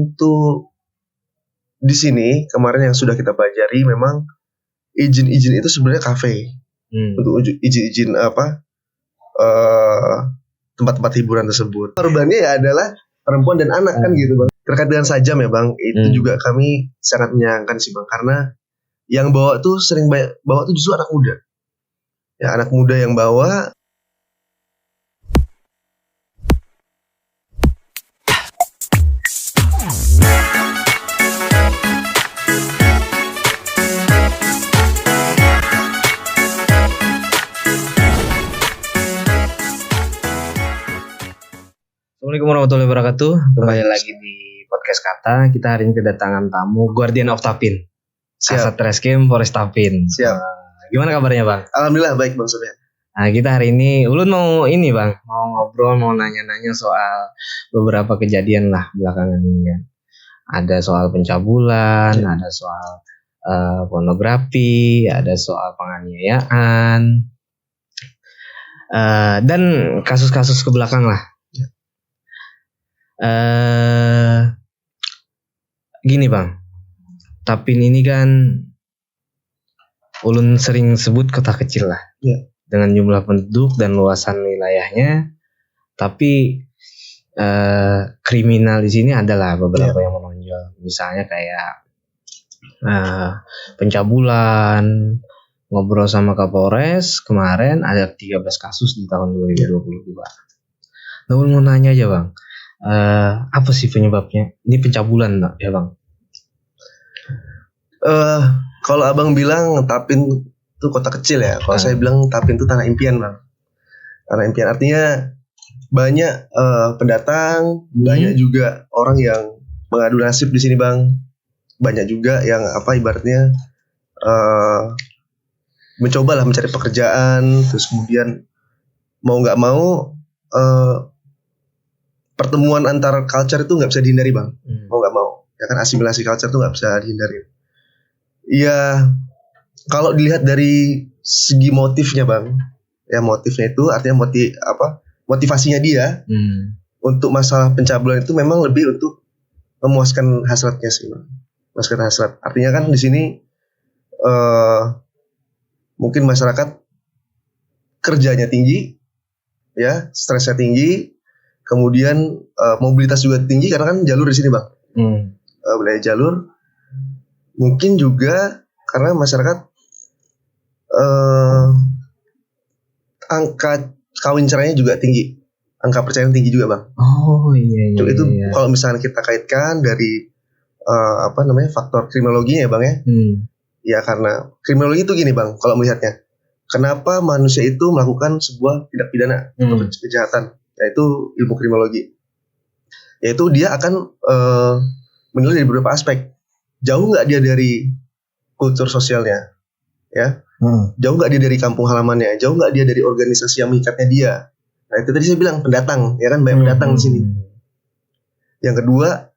untuk di sini kemarin yang sudah kita pelajari memang izin-izin itu sebenarnya kafe. Untuk izin-izin tempat-tempat hiburan tersebut. Korbannya ya adalah perempuan dan anak kan gitu bang. Terkait dengan sajam ya bang, itu juga kami sangat menyayangkan sih bang, karena yang bawa tuh sering bawa tuh justru anak muda. Ya anak muda yang bawa. Assalamualaikum warahmatullahi wabarakatuh. Kembali lagi di podcast Kata. Kita hari ini kedatangan tamu Guardian of Tapin. Kasat Reskrim Polres Tapin. Siap. Gimana kabarnya bang? Alhamdulillah baik bang Surya. Nah kita hari ini Ulun mau ini bang, mau ngobrol, mau nanya-nanya soal beberapa kejadian lah belakangan ini kan. Ada soal pencabulan, ada soal pornografi, ada soal penganiayaan, dan kasus-kasus ke belakang lah. Gini bang, Tapin ini kan ulun sering sebut kota kecil lah, dengan jumlah penduduk dan luasan wilayahnya. Tapi kriminal di sini adalah beberapa yang menonjol, misalnya kayak pencabulan. Ngobrol sama Kapolres kemarin ada 13 kasus di tahun 2022. Nah, ulun mau nanya aja bang. Apa sih penyebabnya? Ini pencabulan ya bang? Kalau abang bilang Tapin itu kota kecil ya. Kalau saya bilang Tapin itu tanah impian bang. Tanah impian artinya banyak pendatang, banyak juga orang yang mengadu nasib di sini bang. Banyak juga yang ibaratnya mencobalah mencari pekerjaan, terus kemudian mau nggak mau pertemuan antar culture itu nggak bisa dihindari bang, mau nggak mau, ya kan asimilasi culture itu nggak bisa dihindari. Iya, kalau dilihat dari segi motifnya bang, ya motifnya itu artinya motivasinya dia untuk masalah pencabulan itu memang lebih untuk memuaskan hasratnya sih bang, memuaskan hasrat. Artinya kan di sini mungkin masyarakat kerjanya tinggi, ya stresnya tinggi. Kemudian mobilitas juga tinggi karena kan jalur di sini bang, wilayah jalur. Mungkin juga karena masyarakat angka kawin cerainya juga tinggi, angka perceraian tinggi juga bang. Oh iya. Itu kalau misalnya kita kaitkan dari faktor kriminologinya ya bang ya. Ya karena kriminologi itu gini bang, kalau melihatnya, kenapa manusia itu melakukan sebuah tindak pidana atau kejahatan? Yaitu ilmu kriminologi, yaitu dia akan menilai dari beberapa aspek. Jauh nggak dia dari kultur sosialnya, ya, jauh nggak dia dari kampung halamannya, jauh nggak dia dari organisasi yang mengikatnya dia. Nah itu tadi saya bilang pendatang, ya kan, banyak pendatang di sini. Yang kedua,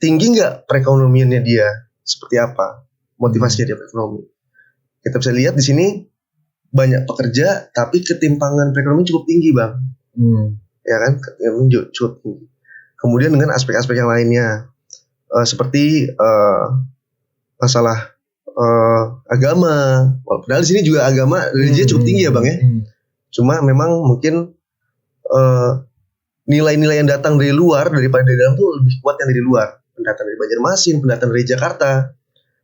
tinggi nggak perekonomiannya dia, seperti apa motivasinya dia perekonomi. Kita bisa lihat di sini banyak pekerja, tapi ketimpangan perekonomian cukup tinggi bang, ya kan, cukup tinggi. Kemudian dengan aspek-aspek yang lainnya, seperti masalah agama. Padahal di sini juga agama religi cukup tinggi ya bang ya. Cuma memang mungkin nilai-nilai yang datang dari luar daripada dari dalam tuh lebih kuat yang dari luar. Pendatang dari Banjarmasin, pendatang dari Jakarta.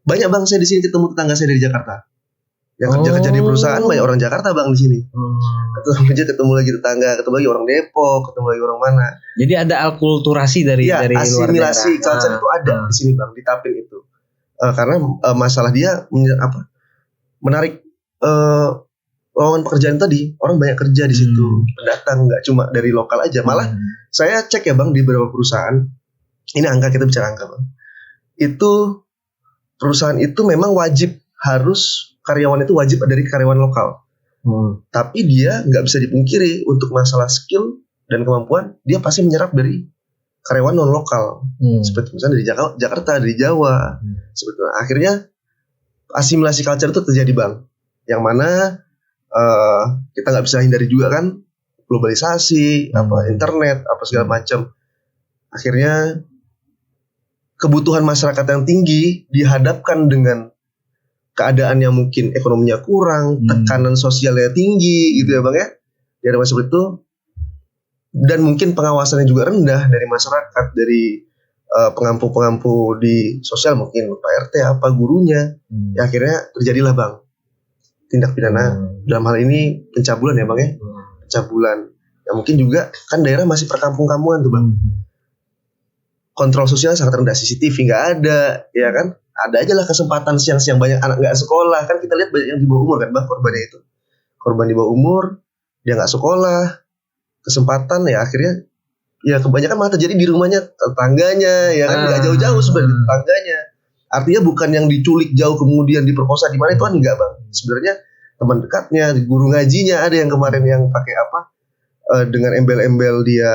Banyak bang, saya di sini ketemu tetangga saya dari Jakarta. Yang kerja-kerja di perusahaan banyak orang Jakarta bang di sini. Ketemu lagi tetangga, ketemu lagi orang Depok, ketemu lagi orang mana. Jadi ada akulturasi dari luar daerah. Asimilasi culture itu ada di sini bang, di Tapin itu. Karena masalah dia menarik lowongan pekerjaan tadi. Orang banyak kerja di situ, pendatang, nggak cuma dari lokal aja. Malah saya cek ya bang di beberapa perusahaan. Ini angka, kita bicara angka bang. Itu perusahaan itu memang wajib harus karyawan itu wajib dari karyawan lokal. Tapi dia nggak bisa dipungkiri untuk masalah skill dan kemampuan, dia pasti menyerap dari karyawan non lokal. Seperti misalnya dari Jakarta, dari Jawa. Seperti itu. Akhirnya asimilasi culture itu terjadi bang. Yang mana kita nggak bisa hindari juga kan, globalisasi, internet, segala macam. akhirnya kebutuhan masyarakat yang tinggi dihadapkan dengan keadaan yang mungkin ekonominya kurang, tekanan sosialnya tinggi gitu ya Bang ya. Di era seperti itu, dan mungkin pengawasannya juga rendah dari masyarakat, dari pengampu-pengampu di sosial, mungkin Pak RT apa gurunya. Ya akhirnya terjadilah Bang tindak pidana dalam hal ini pencabulan ya Bang ya. Pencabulan. Ya mungkin juga kan daerah masih perkampung-kampungan tuh Bang. Kontrol sosial sangat rendah, CCTV nggak ada, ya kan? Ada aja lah kesempatan siang-siang banyak anak nggak sekolah, kan kita lihat banyak yang di bawah umur kan Bang korbannya itu. Korban di bawah umur, dia nggak sekolah, kesempatan ya akhirnya ya kebanyakan malah terjadi di rumahnya tetangganya, ya kan nggak jauh-jauh sebenarnya tetangganya. Artinya bukan yang diculik jauh kemudian diperkosa di mana, itu kan enggak Bang. Sebenarnya teman dekatnya, guru ngajinya ada yang kemarin yang pakai apa dengan embel-embel dia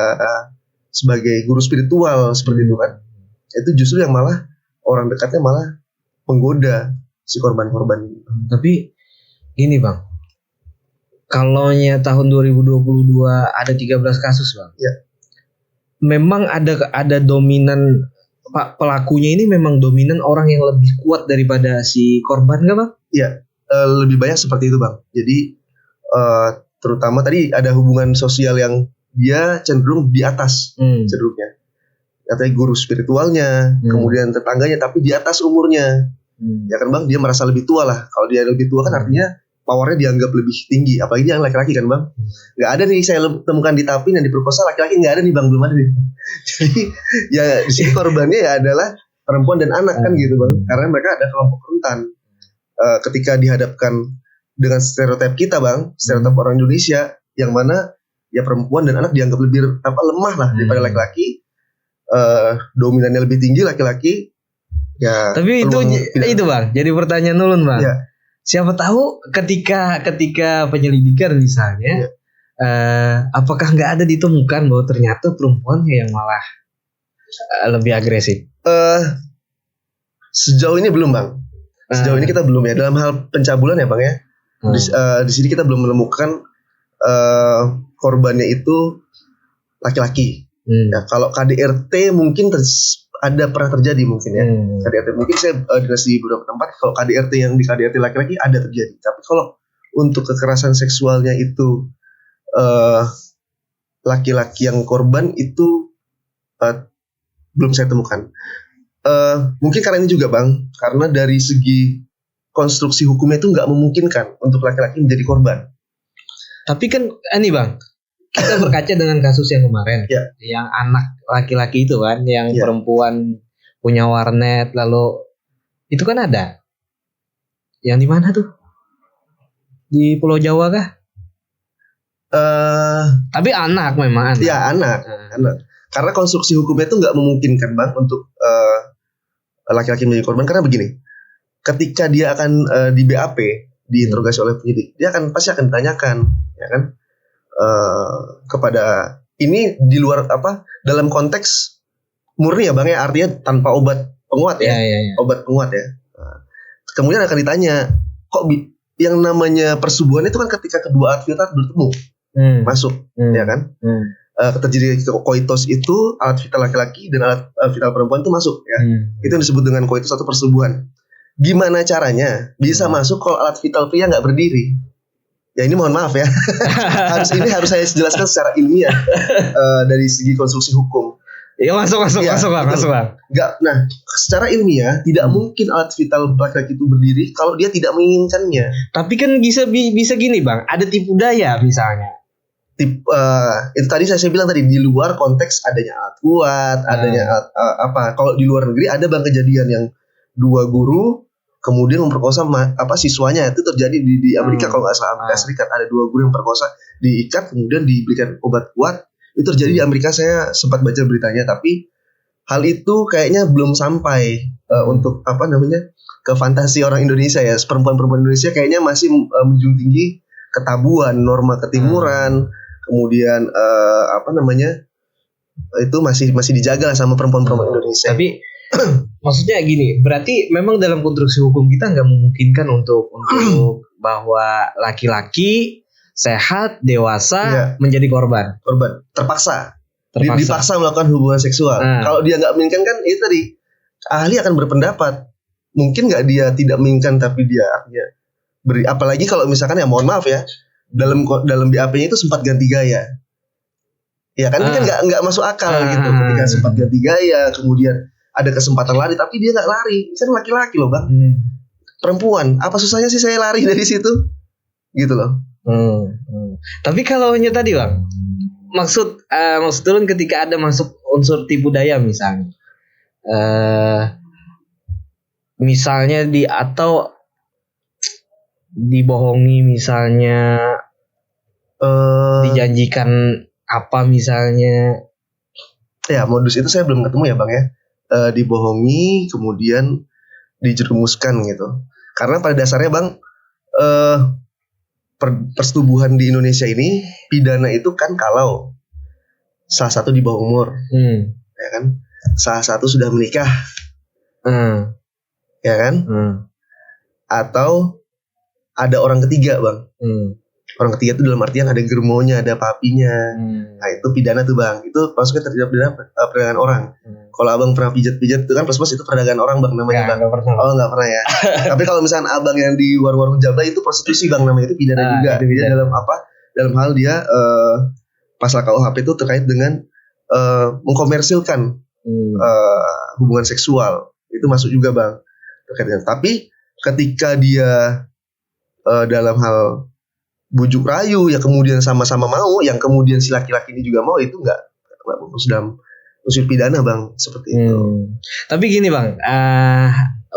sebagai guru spiritual seperti itu kan. Itu justru yang malah orang dekatnya malah menggoda si korban-korban ini. Tapi ini Bang, kalaunya tahun 2022 ada 13 kasus Bang. Ya. Memang ada dominan pelakunya ini, memang dominan orang yang lebih kuat daripada si korban nggak Bang? Iya, lebih banyak seperti itu Bang. Jadi terutama tadi ada hubungan sosial yang dia cenderung di atas cenderungnya. Katanya guru spiritualnya, kemudian tetangganya, tapi di atas umurnya. Ya kan Bang, dia merasa lebih tua lah. Kalau dia lebih tua kan artinya powernya dianggap lebih tinggi. Apalagi yang laki-laki kan Bang. Gak ada nih saya temukan di Tapin yang diperkosa laki-laki, gak ada nih Bang, belum ada nih. Jadi ya di sini korbannya ya adalah perempuan dan anak kan gitu Bang. Karena mereka ada kelompok rentan. Ketika dihadapkan dengan stereotip kita Bang, stereotip orang Indonesia, yang mana ya perempuan dan anak dianggap lebih lemah lah daripada laki-laki. Dominannya lebih tinggi laki-laki ya. Tapi itu Bang, jadi pertanyaan dulu Bang. Ya. Siapa tahu ketika penyelidikan misalnya, apakah nggak ada ditemukan bahwa ternyata perempuannya yang malah lebih agresif? Sejauh ini belum Bang. Sejauh ini kita belum ya, dalam hal pencabulan ya Bang ya. Di sini kita belum menemukan korbannya itu laki-laki. Ya, kalau KDRT mungkin pernah terjadi mungkin ya. KDRT mungkin saya dinas di beberapa tempat, kalau KDRT yang di KDRT laki-laki ada terjadi. Tapi kalau untuk kekerasan seksualnya itu laki-laki yang korban itu belum saya temukan. Mungkin karena ini juga Bang, karena dari segi konstruksi hukumnya itu nggak memungkinkan untuk laki-laki menjadi korban. Tapi kan ini Bang, kita berkaca dengan kasus yang kemarin, yang anak laki-laki itu kan, yang perempuan punya warnet, lalu itu kan ada, yang di mana tuh? Di Pulau Jawa kah? Tapi anak memang. Ya anak. Karena konstruksi hukumnya itu nggak memungkinkan Bang untuk laki-laki menjadi korban, karena begini, ketika dia akan di BAP, diinterogasi oleh penyidik, dia pasti akan ditanyakan, ya kan? Kepada ini di luar dalam konteks murni ya Bang ya, artinya tanpa obat penguat ya. Obat penguat ya. Kemudian akan ditanya, kok yang namanya persubuhan itu kan ketika kedua alat vital bertemu masuk, ya kan? Terjadi koitus itu alat vital laki-laki dan alat vital perempuan itu masuk ya. Itu yang disebut dengan koitus atau persubuhan. Gimana caranya bisa masuk kalau alat vital pria nggak berdiri? Ya ini mohon maaf ya. harus saya jelaskan secara ilmiah dari segi konstruksi hukum. Ya masuk Bang. Nah, secara ilmiah tidak mungkin alat vital laki-laki itu berdiri kalau dia tidak menginginkannya. Tapi kan bisa gini Bang, ada tipu daya misalnya. Itu tadi saya bilang tadi, di luar konteks adanya alat kuat, adanya kalau di luar negeri ada Bang kejadian yang 2 guru kemudian memperkosa siswanya. Itu terjadi di Amerika kalau nggak salah, Amerika Serikat. Ada 2 guru yang memperkosa, diikat kemudian diberikan obat kuat. Itu terjadi di Amerika, saya sempat baca beritanya. Tapi hal itu kayaknya belum sampai untuk ke fantasi orang Indonesia ya. Perempuan-perempuan Indonesia kayaknya masih menjunjung tinggi ketabuan, norma ketimuran, kemudian itu masih dijaga lah sama perempuan-perempuan Indonesia. Tapi maksudnya gini, berarti memang dalam konstruksi hukum kita nggak memungkinkan untuk bahwa laki-laki sehat dewasa menjadi korban terpaksa. dipaksa melakukan hubungan seksual. Kalau dia nggak menginginkan kan itu tadi ahli akan berpendapat mungkin nggak dia tidak menginginkan tapi dia artinya beri. Apalagi kalau misalkan ya mohon maaf ya dalam BAP-nya itu sempat ganti gaya. Ya kan ini kan nggak masuk akal gitu ketika sempat ganti gaya kemudian ada kesempatan lari tapi dia nggak lari. Kan laki-laki loh bang. Perempuan apa susahnya sih saya lari dari situ gitu loh. Tapi kalau hanya tadi bang, maksud turun ketika ada masuk unsur tipu daya misalnya atau dibohongi misalnya, dijanjikan apa misalnya. Ya modus itu saya belum ketemu ya bang ya. Dibohongi kemudian dijerumuskan gitu. Karena pada dasarnya bang persetubuhan di Indonesia ini pidana itu kan kalau salah satu di bawah umur, ya kan, salah satu sudah menikah, ya kan, atau ada orang ketiga bang. Orang ketiga itu dalam artian ada germonya, ada papinya. Nah itu pidana tuh bang. Itu masuknya terlibat pidana perdagangan orang. Kalau abang pernah pijat-pijat itu kan plus itu perdagangan orang bang namanya bang. Oh nggak pernah ya. Tapi kalau misalnya abang yang di warung-warung Jabla itu prostitusi bang namanya, itu pidana juga. Dia dalam apa? Dalam hal dia pasal KUHP itu terkait dengan mengkomersilkan hubungan seksual. Itu masuk juga bang terkait dengan. Tapi ketika dia dalam hal bujuk rayu ya kemudian sama-sama mau, yang kemudian si laki-laki ini juga mau, itu nggak fokus dalam unsur pidana bang seperti itu. Tapi gini bang,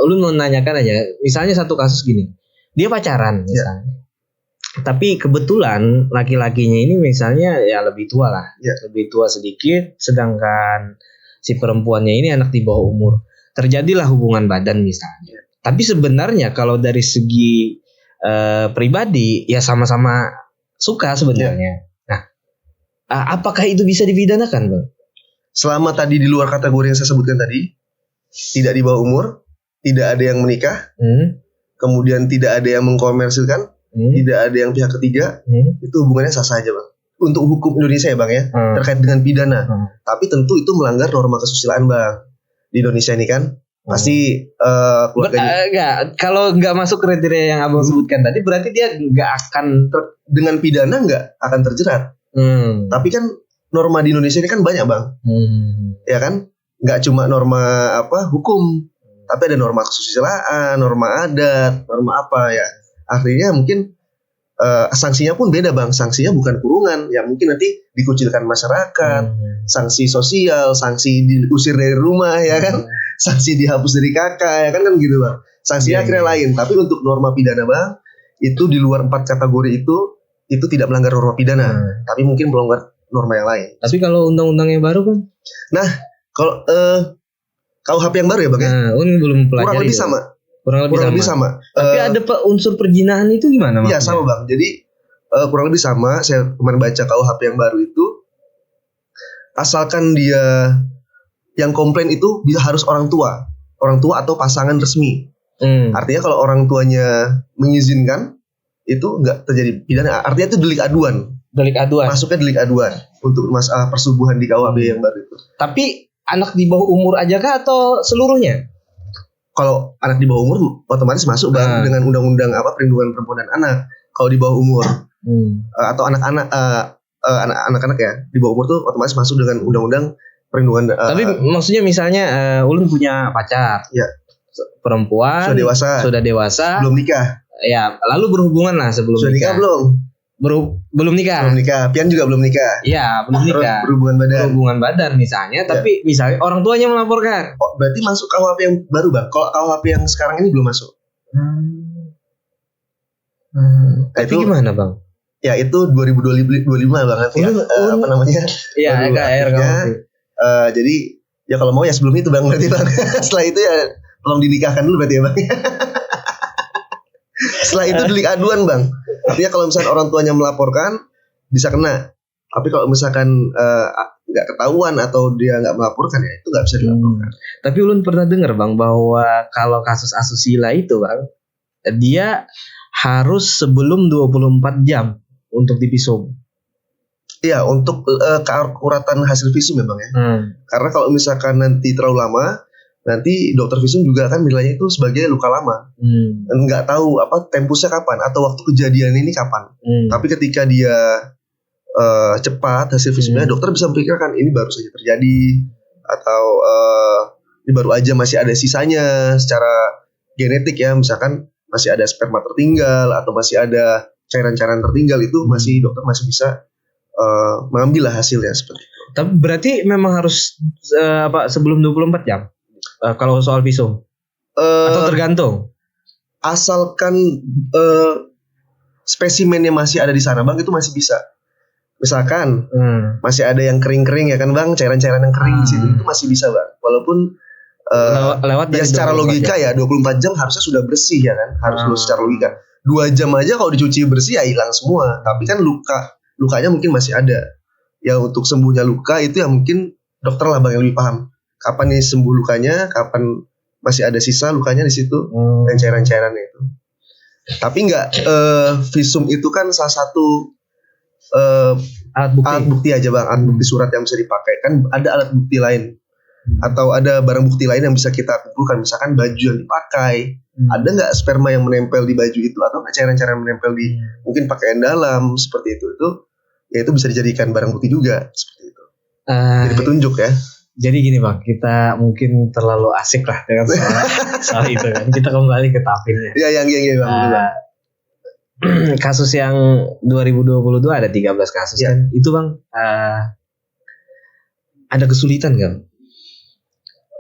lu mau nanyakan aja, misalnya satu kasus gini, dia pacaran misalnya, tapi kebetulan laki-lakinya ini misalnya ya lebih tua lah, lebih tua sedikit, sedangkan si perempuannya ini anak di bawah umur, terjadilah hubungan badan misalnya. Tapi sebenarnya kalau dari segi pribadi ya sama-sama suka sebenarnya. Nah, apakah itu bisa dipidanakan bang? Selama tadi di luar kategori yang saya sebutkan tadi, tidak di bawah umur, tidak ada yang menikah, kemudian tidak ada yang mengkomersilkan, tidak ada yang pihak ketiga, itu hubungannya sah saja bang. Untuk hukum Indonesia ya bang ya, terkait dengan pidana. Tapi tentu itu melanggar norma kesusilaan bang. Di Indonesia ini kan pasti keluarganya. Kalau nggak masuk kriteria yang abang sebutkan tadi, berarti dia nggak akan dengan pidana nggak akan terjerat. Tapi kan norma di Indonesia ini kan banyak bang, ya kan? Nggak cuma norma hukum, tapi ada norma kesusilaan, norma adat, norma apa ya. Artinya mungkin sanksinya pun beda bang. Sanksinya bukan kurungan, ya mungkin nanti dikucilkan masyarakat, sanksi sosial, sanksi diusir dari rumah, ya kan? Sanksi dihapus dari kakak, ya kan gitu bang. Sanksinya akhirnya lain. Tapi untuk norma pidana bang, itu di luar 4 kategori itu tidak melanggar norma pidana, tapi mungkin melanggar norma yang lain. Tapi kalau undang-undang yang baru kan? Nah, kalau KUHP yang baru ya bang ya? Belum pelajari. Kurang lebih sama. Tapi ada unsur perzinahan itu gimana? Iya sama bang. Jadi kurang lebih sama. Saya kemarin baca KUHP yang baru itu, asalkan dia yang komplain itu bisa harus orang tua atau pasangan resmi. Artinya kalau orang tuanya mengizinkan, itu nggak terjadi pidana. Artinya itu delik aduan. Masuknya delik aduan untuk masalah persubuhan di KUHP yang baru itu. Tapi anak di bawah umur aja kah atau seluruhnya? Kalau anak di bawah umur otomatis masuk bang dengan undang-undang perlindungan perempuan dan anak. Kalau di bawah umur atau anak-anak ya di bawah umur tuh otomatis masuk dengan undang-undang perlindungan. Tapi maksudnya misalnya Ulun punya pacar, perempuan sudah dewasa, belum nikah. Ya lalu berhubungan lah sebelum sudah nikah belum? Belum nikah. Pian juga belum nikah. Iya, belum nikah. Berhubungan badan misalnya, tapi misalnya orang tuanya melaporkan. Oh, berarti masuk KUHP yang baru, Bang. Kalau KUHP yang sekarang ini belum masuk. Tapi itu gimana, Bang? Ya, itu 2025 Bang nanti. Apa namanya? Iya, KR. Jadi ya kalau mau ya sebelum itu Bang berarti Bang. Setelah itu ya tolong dinikahkan dulu berarti ya Bang. Setelah itu delik aduan Bang. Artinya kalau misalkan orang tuanya melaporkan bisa kena. Tapi kalau misalkan nggak ketahuan atau dia nggak melaporkan ya itu nggak bisa dilaporkan. Tapi ulun pernah dengar Bang bahwa kalau kasus asusila itu Bang, dia harus sebelum 24 jam untuk divisum. Iya, untuk keakuratan hasil visum ya Bang ya. Karena kalau misalkan nanti terlalu lama, nanti dokter visum juga akan menilainya itu sebagai luka lama. Nggak tahu apa tempusnya kapan atau waktu kejadian ini kapan. Tapi ketika dia cepat hasil visumnya, dokter bisa memperkirakan ini baru saja terjadi atau ini baru aja masih ada sisanya secara genetik ya, misalkan masih ada sperma tertinggal atau masih ada cairan-cairan tertinggal, itu masih dokter masih bisa mengambil lah hasilnya seperti itu. Tapi berarti memang harus sebelum 24 jam kalau soal visum atau tergantung? Asalkan spesimennya masih ada di sana Bang, itu masih bisa. Misalkan masih ada yang kering-kering ya kan Bang, cairan-cairan yang kering di situ, itu masih bisa Bang. Walaupun lewat ya secara logika ya 24 jam harusnya sudah bersih ya kan, harus lulus secara logika. 2 jam aja kalau dicuci bersih ya hilang semua. Tapi kan lukanya mungkin masih ada. Ya untuk sembuhnya luka itu ya mungkin dokter lah Bang yang lebih paham. Kapan nih sembuh lukanya, kapan masih ada sisa lukanya di situ dan cairan-cairannya itu. Tapi visum itu kan salah satu alat bukti aja Bang, alat bukti surat yang bisa dipakai. Kan ada alat bukti lain atau ada barang bukti lain yang bisa kita kumpulkan, misalkan baju yang dipakai. Ada nggak sperma yang menempel di baju itu atau cairan-cairan menempel di mungkin pakaian dalam seperti itu ya itu bisa dijadikan barang bukti juga seperti itu. Jadi petunjuk ya. Jadi gini Bang, kita mungkin terlalu asik lah dengan soal itu kan. Kita kembali ke tapinnya. Iya Bang. Kasus yang 2022 ada 13 kasus kan. Itu Bang ada kesulitan kan?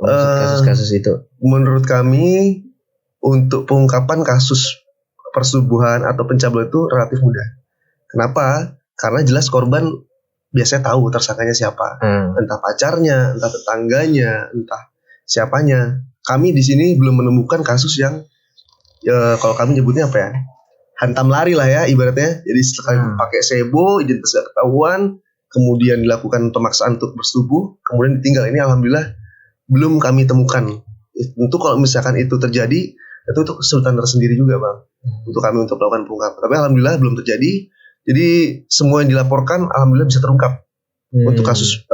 Kasus-kasus itu. Menurut kami untuk pengungkapan kasus persetubuhan atau pencabulan itu relatif mudah. Kenapa? Karena jelas korban biasanya tahu tersangkanya siapa. Entah pacarnya, entah tetangganya, entah siapanya. Kami di sini belum menemukan kasus yang kalau kami nyebutnya apa ya? Hantam lari lah ya ibaratnya. Jadi setelah pakai sebo, identitas gak ketahuan, kemudian dilakukan pemaksaan untuk bersetubuh, kemudian ditinggal. Ini alhamdulillah belum kami temukan. Tentu kalau misalkan itu terjadi, itu kesulitan tersendiri juga Bang untuk kami untuk melakukan pengungkapan. Tapi alhamdulillah belum terjadi. Jadi semua yang dilaporkan alhamdulillah bisa terungkap untuk kasus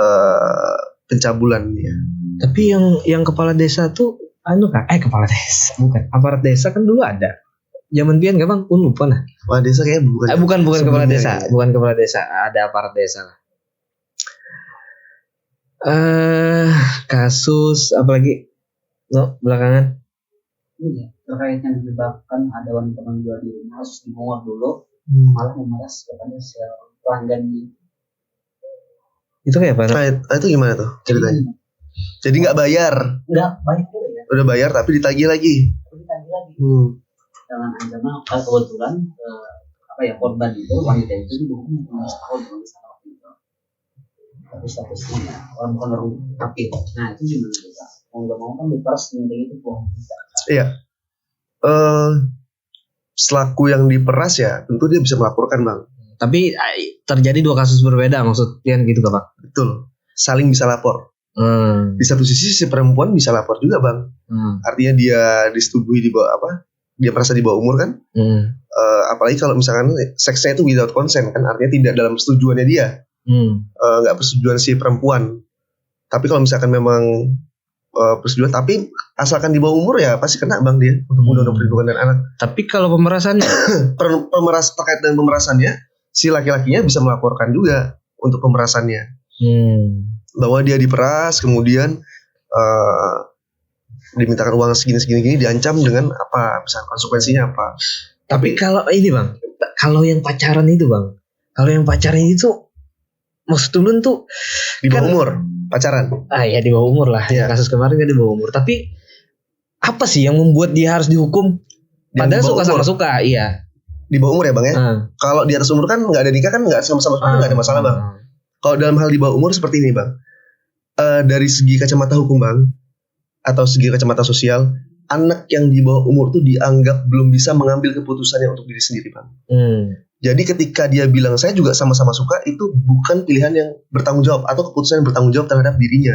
pencabulan ya. Tapi yang kepala desa tuh kepala desa bukan, aparat desa kan dulu ada. Zaman pian gak Bang? Lupa nah. Kepala desa kayaknya bukan kepala desa, bukan kepala desa, ada aparat desa lah. Kasus apalagi belakangan terkait yang menyebabkan ada wanita menjual dirinya harus dibongkar dulu, malah memeras kepada pelanggannya. Itu kayak apa? Itu gimana tuh ceritanya? Jadi nggak bayar dulu ya. Udah bayar tapi ditagih lagi. Dengan ancaman kebetulan korban itu wanita itu dihukum 15 tahun kalau salah waktu itu. Tapi statusnya orang aktif. Nah itu gimana juga? Mau nggak mau kan diperas intinya itu bohong. Iya. Selaku yang diperas ya tentu dia bisa melaporkan Bang. Tapi terjadi 2 kasus berbeda maksudnya gitu gak Bang? Betul. Saling bisa lapor. Di satu sisi si perempuan bisa lapor juga Bang. Artinya dia disetubuhi di bawah apa? Dia merasa di bawah umur kan? Apalagi kalau misalkan seksnya itu without consent kan, artinya tidak dalam persetujuannya dia. Nggak persetujuan si perempuan. Tapi kalau misalkan memang persetujuan tapi asalkan di bawah umur ya pasti kena Bang dia untuk undang-undang perlindungan dan anak. Tapi kalau pemerasannya terkait dengan pemerasannya, si laki-lakinya bisa melaporkan juga untuk pemerasannya. Bahwa dia diperas kemudian dimintakan uang segini diancam dengan apa, misalnya konsekuensinya apa. Tapi kalau ini Bang, kalau yang pacaran itu Bang, kalau yang pacaran itu maksud dulu tuh di bawah umur pacaran. Ya di bawah umur lah. Ya. Kasus kemarin kan di bawah umur. Tapi apa sih yang membuat dia harus dihukum? Padahal suka sama suka, iya. Di bawah umur ya Bang ya. Kalau di atas umur kan nggak ada nikah kan nggak sama-sama nggak ada masalah Bang. Kalau dalam hal di bawah umur seperti ini Bang, dari segi kacamata hukum Bang, atau segi kacamata sosial, anak yang di bawah umur tuh dianggap belum bisa mengambil keputusannya untuk diri sendiri Bang. Jadi ketika dia bilang saya juga sama-sama suka, itu bukan pilihan yang bertanggung jawab atau keputusan yang bertanggung jawab terhadap dirinya.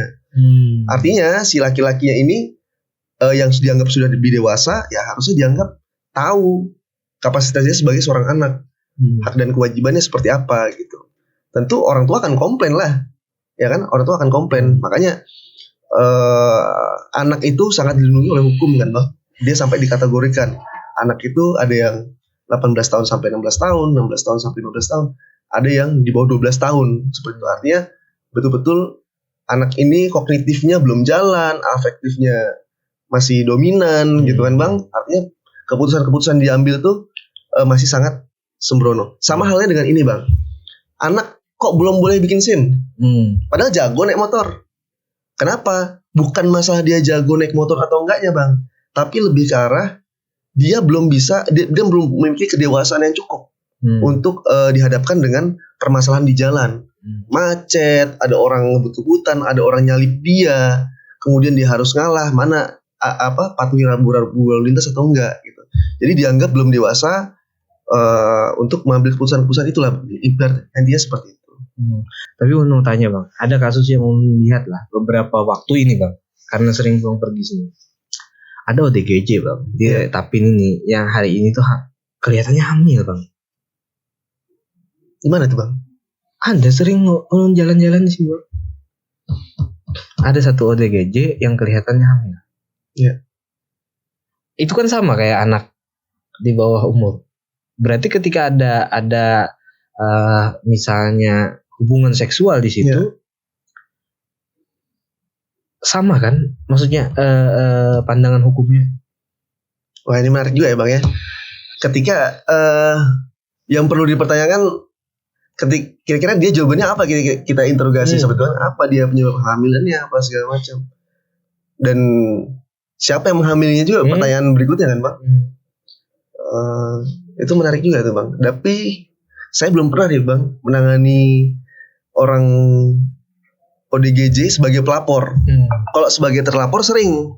Artinya si laki-lakinya ini yang dianggap sudah lebih dewasa, ya harusnya dianggap tahu kapasitasnya sebagai seorang anak, hak dan kewajibannya seperti apa gitu. tentu orang tua akan komplain lah, ya kan? Orang tua akan komplain. Makanya anak itu sangat dilindungi oleh hukum kan, Bang. Dia sampai dikategorikan anak itu ada yang 18 tahun sampai 16 tahun, 16 tahun sampai 15 tahun, ada yang di bawah 12 tahun. Seperti itu. Artinya betul-betul anak ini kognitifnya belum jalan, afektifnya masih dominan gitu kan, Bang. Artinya keputusan-keputusan diambil tuh masih sangat sembrono. Sama halnya dengan ini, Bang. Anak kok belum boleh bikin SIM? Padahal jago naik motor. Kenapa? Bukan masalah dia jago naik motor atau enggaknya, Bang. Tapi lebih ke arah dia belum bisa, dia belum memiliki kedewasaan yang cukup untuk dihadapkan dengan permasalahan di jalan. Macet, ada orang ngebut-ngebutan, ada orang nyalip dia, kemudian dia harus ngalah, mana patuhi rambu lalu lintas atau enggak gitu. Jadi dianggap belum dewasa untuk mengambil keputusan-keputusan itulah. Ibaratnya dia seperti itu. Tapi mau tanya, Bang, ada kasus yang lihat lah beberapa waktu ini, Bang, karena sering Bang pergi sini. Ada ODGJ, Bang, dia Tapin ini yang hari ini tuh kelihatannya hamil, Bang. Gimana tuh, Bang? Ada sering jalan-jalan di sini, Bang. Ada satu ODGJ yang kelihatannya hamil. Iya. Itu kan sama kayak anak di bawah umur. Berarti ketika ada misalnya hubungan seksual di situ, sama kan? Maksudnya pandangan hukumnya. Wah, ini menarik juga ya, Bang ya. Ketika yang perlu dipertanyakan, kira-kira dia jawabannya apa, kita interogasi sebetulnya apa dia penyebab kehamilannya, apa segala macam. Dan siapa yang menghamilinya juga pertanyaan berikutnya kan, Bang. Itu menarik juga tuh, Bang. Tapi saya belum pernah nih, Bang, menangani orang ODGJ sebagai pelapor. Kalau sebagai terlapor sering,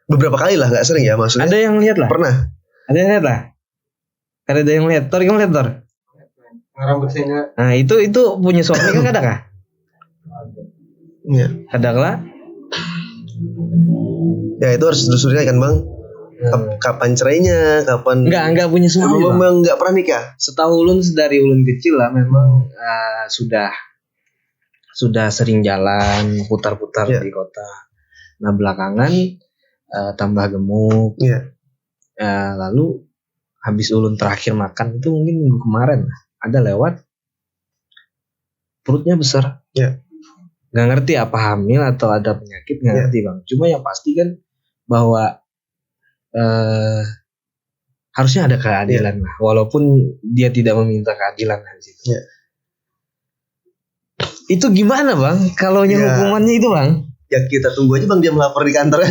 beberapa kali lah, nggak sering ya maksudnya. Ada yang lihat lah. Pernah. Ada yang lihat lah. Ada yang lihat. Tor, kamu lihat, Tor? Rambut saya. Nah, itu punya suami kan ada kah? Iya. Ada lah. Ya itu harus ditelusuri kan, Bang. Kapan cerainya, kapan? Enggak punya suami. Memang enggak pernah nikah. Setahu ulun dari ulun kecil lah memang sudah sering jalan putar-putar di kota. Nah, belakangan tambah gemuk. Iya. Lalu habis ulun terakhir makan itu mungkin minggu kemarin ada lewat, perutnya besar. Iya. Nggak ngerti apa hamil atau ada penyakit, nggak ngerti, Bang. Cuma yang pasti kan bahwa harusnya ada keadilan lah, walaupun dia tidak meminta keadilan di situ. Itu gimana, Bang? Kalau hukumannya itu, Bang? Ya kita tunggu aja, Bang, dia melapor di kantor.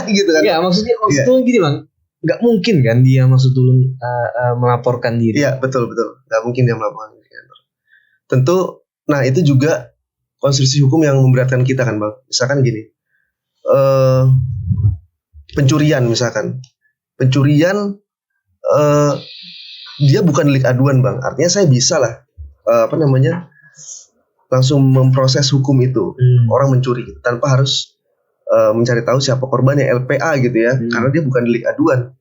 Gitu kan. Ya maksudnya gini, Bang. Nggak mungkin kan dia melaporkan diri. Iya, betul. Nggak mungkin dia melaporkan diri di kantor. Tentu, nah itu juga konstruksi hukum yang memberatkan kita kan, Bang. Misalkan gini, pencurian misalkan. Pencurian dia bukan delik aduan, Bang. Artinya saya bisa lah langsung memproses hukum itu. Orang mencuri tanpa harus mencari tahu siapa korbannya, LPA gitu ya. Karena dia bukan delik aduan.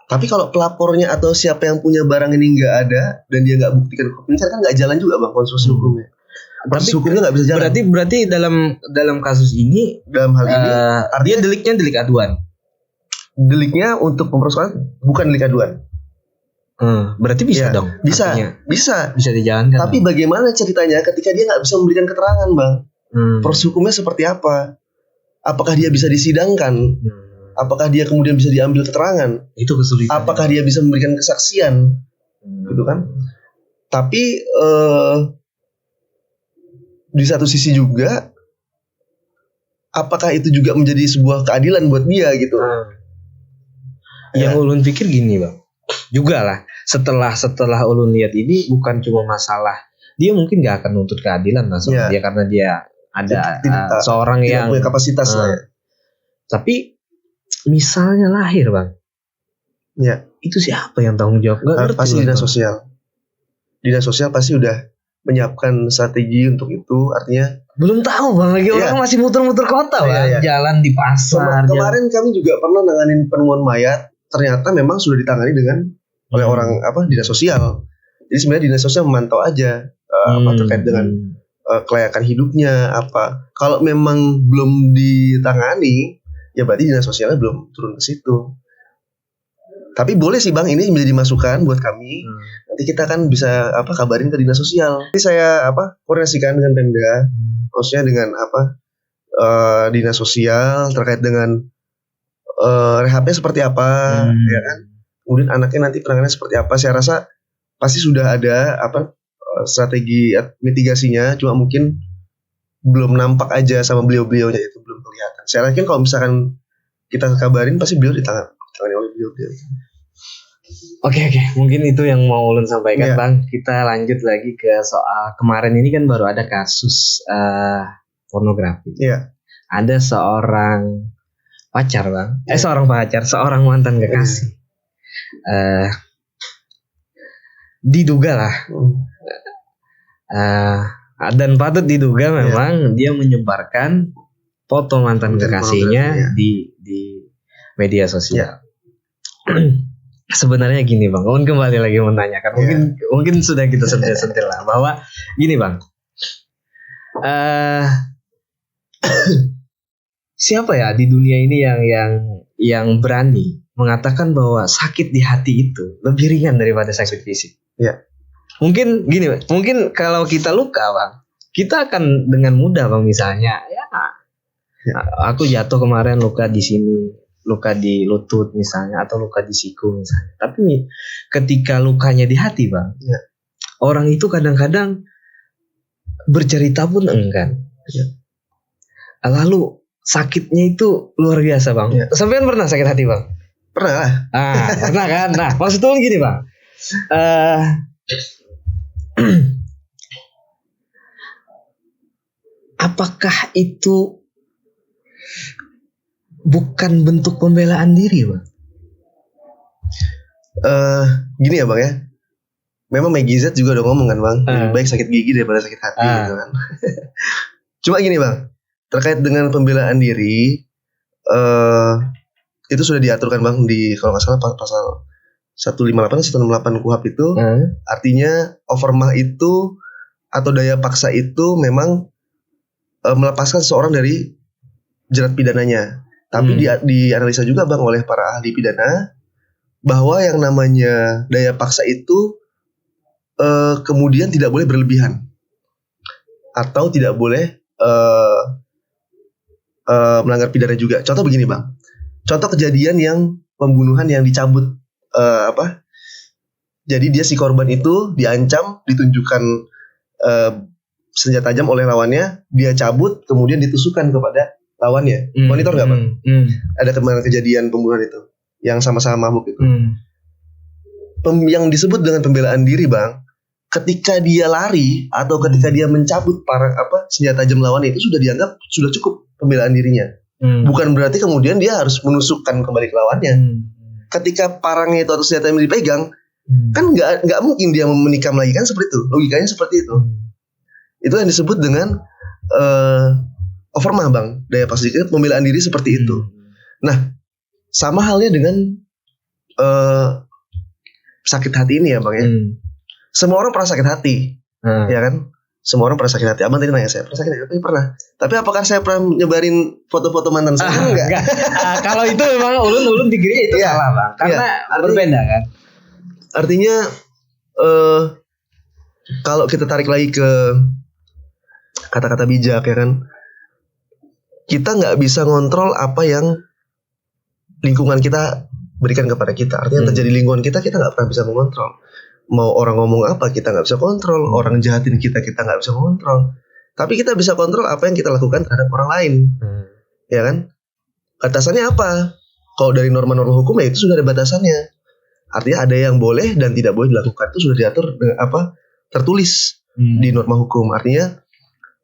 Tapi kalau pelapornya atau siapa yang punya barang ini nggak ada dan dia nggak buktikan, kan nggak jalan juga, Bang, konstruksi hukumnya. Proses hukumnya nggak bisa jalan. Berarti dalam kasus ini, dalam hal ini dia deliknya delik aduan. Deliknya untuk pemerkosaan bukan delik aduan. Berarti bisa dong. Bisa dijalankan. Tapi bagaimana ceritanya ketika dia nggak bisa memberikan keterangan, Bang? Proses hukumnya seperti apa? Apakah dia bisa disidangkan? Apakah dia kemudian bisa diambil keterangan? Itu kesulitan. Apakah dia bisa memberikan kesaksian? Gitu kan? Tapi di satu sisi juga, apakah itu juga menjadi sebuah keadilan buat dia gitu? Yang ulun pikir gini, Bang. Juga lah, setelah ulun lihat ini bukan cuma masalah dia mungkin gak akan nuntut keadilan lah soal dia, karena dia ada seorang yang punya kapasitas lah ya. Tapi misalnya lahir, Bang, itu siapa yang tanggung jawab? Pasti dinas sosial. Dinas sosial pasti udah menyiapkan strategi untuk itu. Artinya belum tahu, Bang, lagi orang masih muter-muter kota, Bang. Jalan di pasar. Kemarin kami juga pernah nanganin penemuan mayat. Ternyata memang sudah ditangani oleh orang dinas sosial. Jadi sebenarnya dinas sosial memantau aja terkait dengan kelayakan hidupnya apa. Kalau memang belum ditangani, ya berarti dinas sosialnya belum turun ke situ. Tapi boleh sih Bang, ini menjadi masukan buat kami. Nanti kita kan bisa kabarin ke dinas sosial. Nanti saya koordinasikan dengan Pemda, maksudnya dengan dinas sosial terkait dengan rehabnya seperti apa, ya kan. Kemudian anaknya nanti penanganannya seperti apa. Saya rasa pasti sudah ada strategi mitigasinya, cuma mungkin belum nampak aja sama beliau-beliaunya, itu belum kelihatan. Saya yakin kalau misalkan kita kabarin pasti beliau ditangani oleh beliau-beliau. Oke, mungkin itu yang mau Ulun sampaikan Bang. Kita lanjut lagi ke soal kemarin ini kan baru ada kasus pornografi. Iya. Ada seorang pacar Bang, seorang mantan kekasih. Diduga lah. Dan patut diduga memang dia menyebarkan foto mantan kekasihnya di media sosial. Sebenarnya gini Bang, kembali lagi menanyakan, mungkin sudah kita sentil lah bahwa gini Bang, siapa ya di dunia ini yang berani mengatakan bahwa sakit di hati itu lebih ringan daripada sakit fisik? Ya. Mungkin gini, mungkin kalau kita luka Bang, kita akan dengan mudah Bang, misalnya aku jatuh kemarin, luka di sini, luka di lutut misalnya, atau luka di siku misalnya. Tapi ketika lukanya di hati Bang, orang itu kadang-kadang bercerita pun enggan. Lalu sakitnya itu luar biasa Bang. Sampean pernah sakit hati Bang? Pernah lah. Pernah kan? Nah, maksudnya gini Bang, apakah itu bukan bentuk pembelaan diri Bang? Gini ya Bang ya, memang Maggie Z juga udah ngomong kan Bang, lebih baik sakit gigi daripada sakit hati gitu kan. Cuma gini Bang, terkait dengan pembelaan diri, itu sudah diaturkan Bang di, kalau nggak salah pasal 158 atau 168 KUHP itu. Artinya overmah itu atau daya paksa itu memang melepaskan seseorang dari jerat pidananya. Tapi dianalisa juga Bang oleh para ahli pidana bahwa yang namanya daya paksa itu kemudian tidak boleh berlebihan atau tidak boleh melanggar pidana juga. Contoh begini Bang, contoh kejadian yang pembunuhan yang dicabut jadi dia si korban itu diancam, ditunjukkan senjata tajam oleh lawannya, dia cabut kemudian ditusukkan kepada lawannya. Monitor nggak Bang? Ada kemarin kejadian pembunuhan itu yang sama-sama makhluk itu. Yang disebut dengan pembelaan diri Bang, ketika dia lari atau ketika dia mencabut senjata tajam lawannya, itu sudah dianggap sudah cukup pembelaan dirinya. Bukan berarti kemudian dia harus menusukkan kembali ke lawannya. Ketika parangnya itu atau senjata yang dipegang, kan nggak mungkin dia menikam lagi kan, seperti itu. Logikanya seperti itu. Itu yang disebut dengan overmah Bang, daya paksa diri, pembelaan diri seperti itu. Nah, sama halnya dengan sakit hati ini ya Bang ya. Semua orang pernah sakit hati, ya kan? Semua orang pernah sakit hati. Abang tadi nanya saya pernah sakit hati, pernah. Tapi apakah saya pernah nyebarin foto-foto mantan saya? Enggak. Kalau itu memang ulun dikira itu salah Bang, karena berbeda kan. Artinya kalau kita tarik lagi ke kata-kata bijak ya kan, kita nggak bisa ngontrol apa yang lingkungan kita berikan kepada kita. Artinya terjadi lingkungan kita nggak pernah bisa mengontrol. Mau orang ngomong apa kita nggak bisa kontrol, orang jahatin kita nggak bisa kontrol. Tapi kita bisa kontrol apa yang kita lakukan terhadap orang lain, ya kan? Batasannya apa? Kalau dari norma-norma hukum ya itu sudah ada batasannya. Artinya ada yang boleh dan tidak boleh dilakukan, itu sudah diatur dengan tertulis di norma hukum. Artinya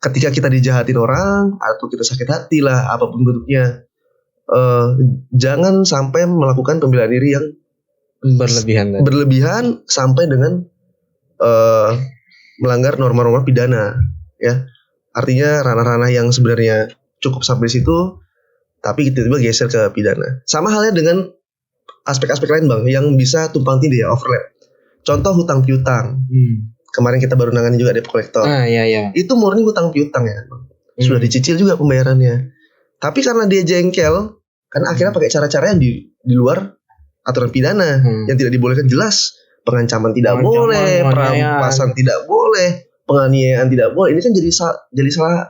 ketika kita dijahatin orang atau kita sakit hati lah apapun bentuknya, jangan sampai melakukan pembelaan diri yang berlebihan sampai dengan melanggar norma-norma pidana ya. Artinya ranah-ranah yang sebenarnya cukup sampai situ tapi tiba-tiba geser ke pidana. Sama halnya dengan aspek-aspek lain Bang yang bisa tumpang tindih ya, overlap. Contoh hutang piutang. kemarin kita baru nangani juga debt collector. Iya. Itu murni hutang piutang ya, Bang. Sudah dicicil juga pembayarannya. Tapi karena dia jengkel, kan akhirnya pakai cara-cara yang di luar aturan pidana yang tidak dibolehkan jelas. Pengancaman tidak boleh, perampasan tidak boleh, penganiayaan tidak boleh. Ini kan jadi salah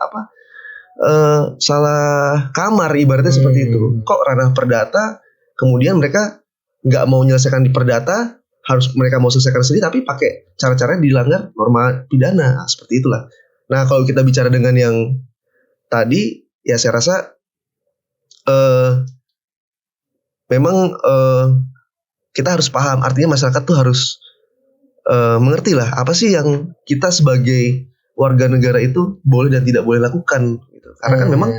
salah kamar ibaratnya seperti itu. Kok ranah perdata, kemudian mereka nggak mau menyelesaikan di perdata, harus mereka mau selesaikan sendiri, tapi pakai cara-cara yang dilanggar norma pidana. Nah, seperti itulah. Nah, kalau kita bicara dengan yang tadi, ya saya rasa memang kita harus paham. Artinya masyarakat tuh harus mengerti lah apa sih yang kita sebagai warga negara itu boleh dan tidak boleh lakukan. Gitu. Karena kan memang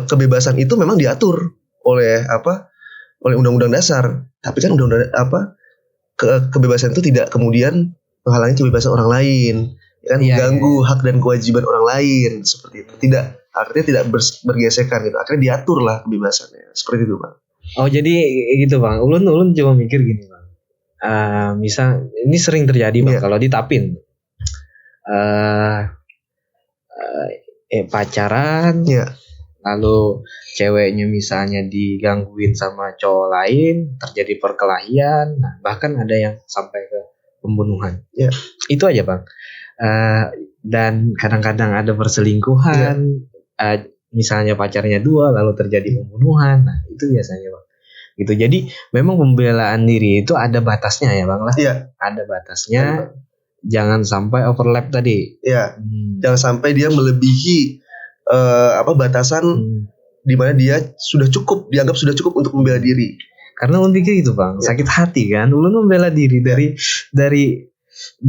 kebebasan itu memang diatur oleh undang-undang dasar. Tapi kan undang-undang kebebasan itu tidak kemudian menghalangi kebebasan orang lain, ya kan, mengganggu hak dan kewajiban orang lain seperti itu. Artinya tidak bergesekan gitu. Akhirnya diatur lah kebebasannya seperti itu, Bang. Oh jadi gitu, Bang. Ulun cuma mikir gini, Bang. Misal ini sering terjadi, Bang, kalau di Tapin. Pacaran, lalu ceweknya misalnya digangguin sama cowok lain, terjadi perkelahian, bahkan ada yang sampai ke pembunuhan. Itu aja, Bang. Dan kadang-kadang ada perselingkuhan, misalnya pacarnya 2 lalu terjadi pembunuhan. Nah, itu biasanya, Bang. Gitu. Jadi memang pembelaan diri itu ada batasnya ya, Bang lah. Ada batasnya. Jangan sampai overlap tadi. Jangan sampai dia melebihi batasan di mana dia dianggap sudah cukup untuk membela diri. Karena ulun pikir itu, Bang, sakit hati kan. Ulun membela diri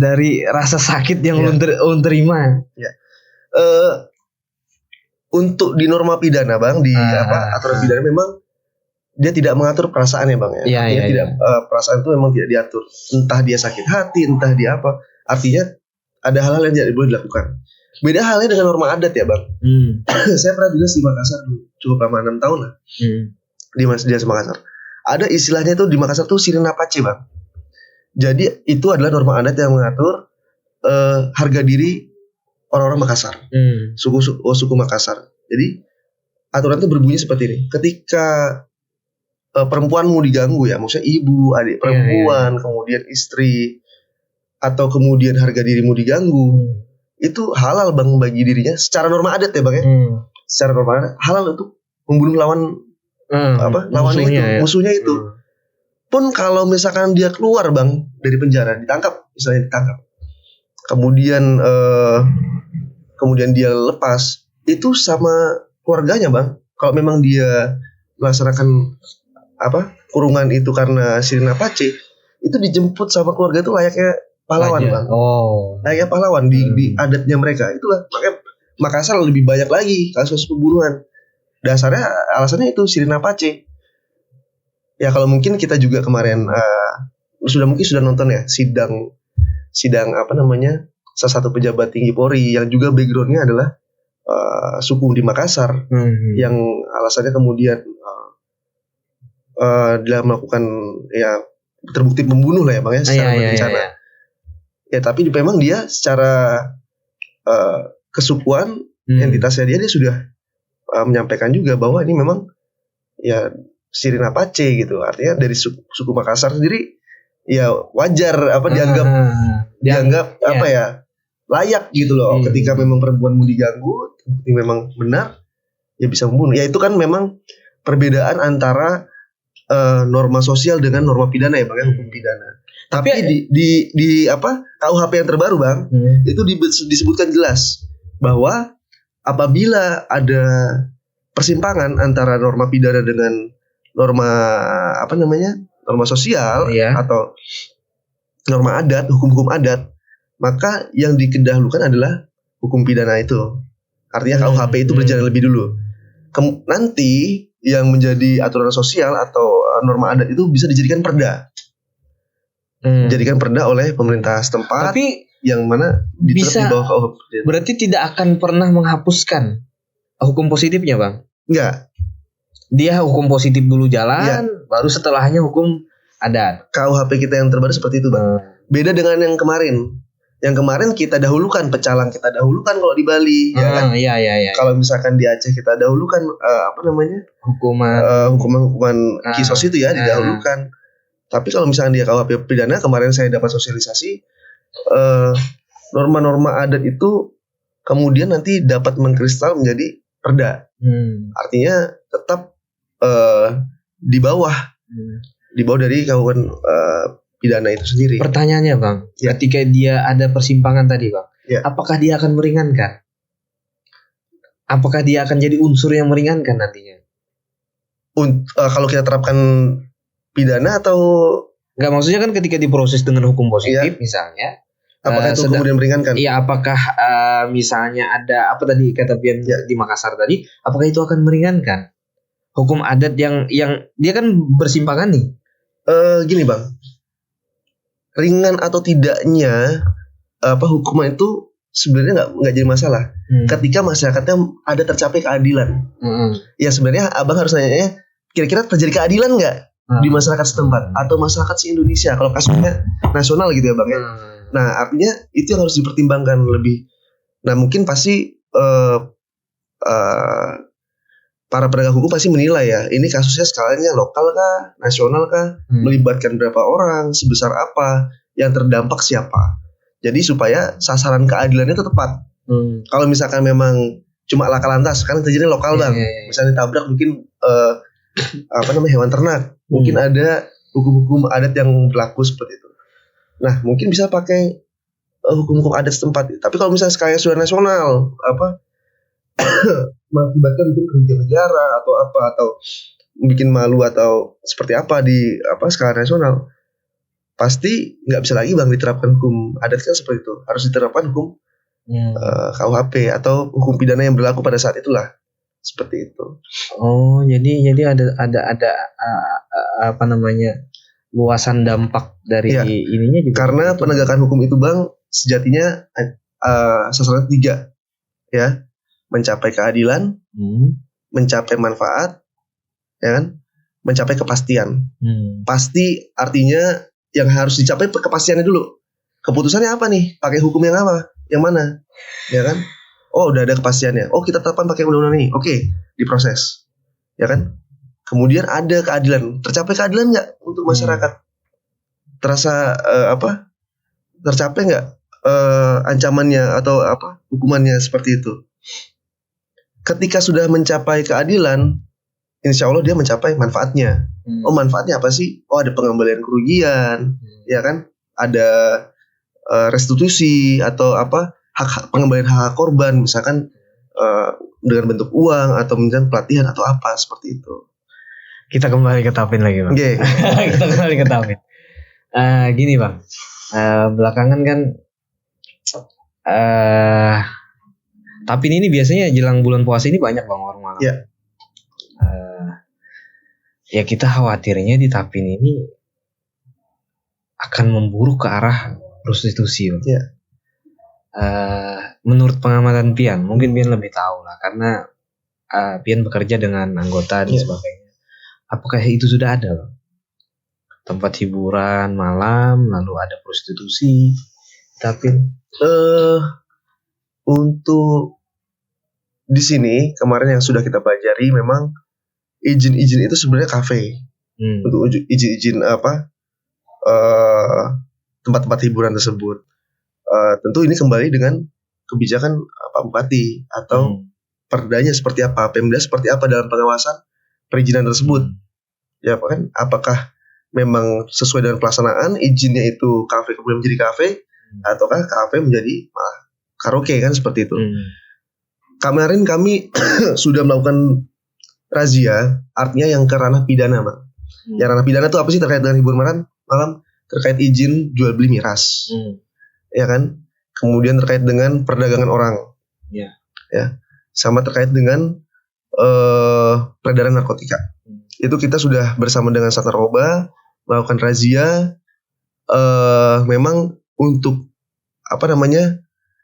dari rasa sakit yang ulun terima. Untuk di norma pidana, Bang, di aturan pidana memang dia tidak mengatur perasaan ya, Bang ya. Perasaan itu memang tidak diatur. Entah dia sakit hati, entah dia apa. Artinya ada hal-hal yang tidak boleh dilakukan. Beda halnya dengan norma adat ya, Bang. Saya pernah dinas di Makassar cukup lama 6 tahun lah. Di Dinas Makassar. Ada istilahnya itu di Makassar tuh sirina pace, Bang. Jadi itu adalah norma adat yang mengatur harga diri orang-orang Makassar. Suku Makassar. Jadi aturan itu berbunyi seperti ini. Ketika perempuanmu diganggu ya, maksudnya ibu, adik perempuan, kemudian istri, atau kemudian harga dirimu diganggu, itu halal, Bang, bagi dirinya secara norma adat ya, Bang ya. Secara norma adat halal untuk membunuh lawan musuhnya itu. Pun kalau misalkan dia keluar, Bang, dari penjara, ditangkap, kemudian dia lepas, itu sama keluarganya, Bang. Kalau memang dia melaksanakan kurungan itu karena sirina pace, itu dijemput sama keluarga itu layaknya pahlawan, Bang. Layaknya pahlawan di adatnya mereka. Itulah makanya Makassar lebih banyak lagi kasus pembunuhan. Dasarnya alasannya itu sirina pace. Ya kalau mungkin kita juga kemarin sudah nonton ya sidang salah satu pejabat tinggi Polri yang juga backgroundnya adalah suku di Makassar, yang alasannya kemudian dia melakukan terbukti pembunuh lah ya, Bang ya, secara berencana. Ya tapi memang dia secara kesukuan entitasnya dia sudah menyampaikan juga bahwa ini memang ya sirina pace gitu. Artinya dari suku Makassar sendiri ya wajar dianggap layak gitu loh. Ketika memang perempuanmu diganggu, terbukti memang benar, ya bisa membunuh. Ya itu kan memang perbedaan antara norma sosial dengan norma pidana ya, Bang, hukum pidana. Tapi di KUHP yang terbaru, Bang, itu disebutkan jelas bahwa apabila ada persimpangan antara norma pidana dengan norma norma sosial atau norma adat, hukum-hukum adat, maka yang didahulukan adalah hukum pidana itu. Artinya KUHP itu berjalan lebih dulu. Nanti yang menjadi aturan sosial atau norma adat itu bisa dijadikan perda. Dijadikan perda oleh pemerintah setempat. Tapi yang mana bisa di bawah KUHP. Berarti tidak akan pernah menghapuskan hukum positifnya, Bang? Enggak. Dia hukum positif dulu jalan, baru setelahnya hukum adat. KUHP kita yang terbaru seperti itu, Bang. Beda dengan yang kemarin. Yang kemarin kita dahulukan, pecalang kita dahulukan kalau di Bali, ya kan? Iya. Kalau misalkan di Aceh kita dahulukan apa namanya? Hukuman kisos itu ya didahulukan. Tapi kalau misalkan dia KUHP pidana, kemarin saya dapat sosialisasi norma-norma adat itu kemudian nanti dapat mengkristal menjadi perda. Artinya tetap di bawah dari KUHP pidana itu sendiri. Pertanyaannya Bang, ketika dia ada persimpangan tadi Bang, apakah dia akan meringankan? Apakah dia akan jadi unsur yang meringankan nantinya? Kalau kita terapkan pidana atau enggak, maksudnya kan ketika diproses dengan hukum positif misalnya, apakah itu kemudian meringankan? Iya, apakah misalnya ada apa tadi kata Pian di Makassar tadi, apakah itu akan meringankan hukum adat yang dia kan bersimpangan nih? Gini Bang, ringan atau tidaknya hukuman itu sebenarnya nggak jadi masalah ketika masyarakatnya ada tercapai keadilan. Ya sebenarnya abang harus nanya kira-kira terjadi keadilan nggak di masyarakat setempat atau masyarakat se-Indonesia kalau kasusnya nasional gitu ya Bang ya. Nah artinya itu yang harus dipertimbangkan lebih. Nah mungkin pasti para penegak hukum pasti menilai ya, ini kasusnya skalanya lokal kah, nasional kah, melibatkan berapa orang, sebesar apa, yang terdampak siapa. Jadi supaya sasaran keadilannya itu tepat. Kalau misalkan memang cuma laka lantas, kan terjadi lokal Bang. Misalnya tabrak mungkin hewan ternak, mungkin ada hukum-hukum adat yang berlaku seperti itu. Nah mungkin bisa pakai hukum-hukum adat setempat. Tapi kalau misalnya skala sudah nasional, mengakibatkan mungkin kerugian negara atau bikin malu atau seperti apa di skala nasional, pasti nggak bisa lagi Bang diterapkan hukum adat kan seperti itu. Harus diterapkan hukum KUHP atau hukum pidana yang berlaku pada saat itulah, seperti itu. Oh, jadi ada luasan dampak dari ininya juga. Karena penegakan hukum itu Bang sejatinya sasaran 3 ya. Mencapai keadilan, mencapai manfaat, ya kan, mencapai kepastian. Pasti artinya yang harus dicapai kepastiannya dulu. Keputusannya apa nih? Pakai hukum yang apa? Yang mana? Ya kan? Oh udah ada kepastiannya. Oh kita tetapkan pakai undang-undang ini. Oke, diproses. Ya kan? Kemudian ada keadilan. Tercapai keadilan nggak untuk masyarakat? Terasa tercapai nggak ancamannya atau hukumannya seperti itu? Ketika sudah mencapai keadilan, insya Allah dia mencapai manfaatnya. Oh manfaatnya apa sih? Oh ada pengembalian kerugian, ya kan? Ada restitusi atau pengembalian hak korban, misalkan dengan bentuk uang atau misalkan pelatihan atau apa seperti itu. Kita kembali ke Tapin lagi Bang. Kita kembali ke Tapin. Gini Bang, belakangan kan Tapin ini biasanya jelang bulan puasa ini banyak Bang orang malam. Iya. Ya kita khawatirnya di Tapin ini akan memburuk ke arah prostitusi Bang. Iya. Menurut pengamatan Pian, mungkin Pian lebih tahu lah karena Pian bekerja dengan anggota dan sebagainya. Apakah itu sudah ada Bang? Tempat hiburan malam lalu ada prostitusi Tapin? Untuk di sini kemarin yang sudah kita pelajari memang izin-izin itu sebenarnya kafe. Untuk izin-izin tempat-tempat hiburan tersebut. Tentu ini kembali dengan kebijakan Pak Bupati atau perdanya seperti apa, Pemda seperti apa dalam pengawasan perizinan tersebut. Ya kan, apakah memang sesuai dengan pelaksanaan izinnya itu kafe kemudian menjadi kafe ataukah kafe menjadi karaoke kan seperti itu. Kemarin kami sudah melakukan razia, artinya yang ke ranah pidana, Bang. Yang ranah pidana itu apa sih terkait dengan hiburan malam? Terkait izin jual beli miras. Ya kan? Kemudian terkait dengan perdagangan orang. Ya. Sama terkait dengan peredaran narkotika. Itu kita sudah bersama dengan Sat Narkoba melakukan razia memang untuk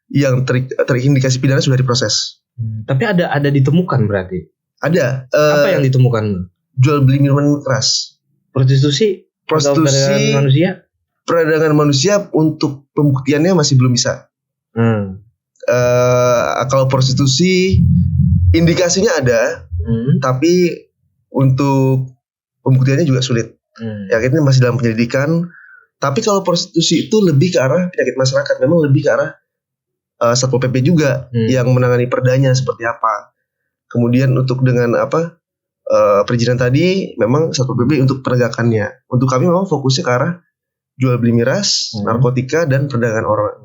yang terindikasi pidana sudah diproses. Tapi ada ditemukan berarti? Ada. Apa yang ditemukan? Jual beli minuman keras. Prostitusi manusia? perdagangan manusia untuk pembuktiannya masih belum bisa. Kalau prostitusi indikasinya ada, tapi untuk pembuktiannya juga sulit. Ya ini masih dalam penyelidikan. Tapi kalau prostitusi itu lebih ke arah penyakit masyarakat, memang lebih ke arah Satpol PP juga yang menangani perdanya seperti apa. Kemudian untuk dengan perizinan tadi memang Satpol PP untuk penegakannya. Untuk kami memang fokusnya ke arah jual beli miras, narkotika dan perdagangan orang.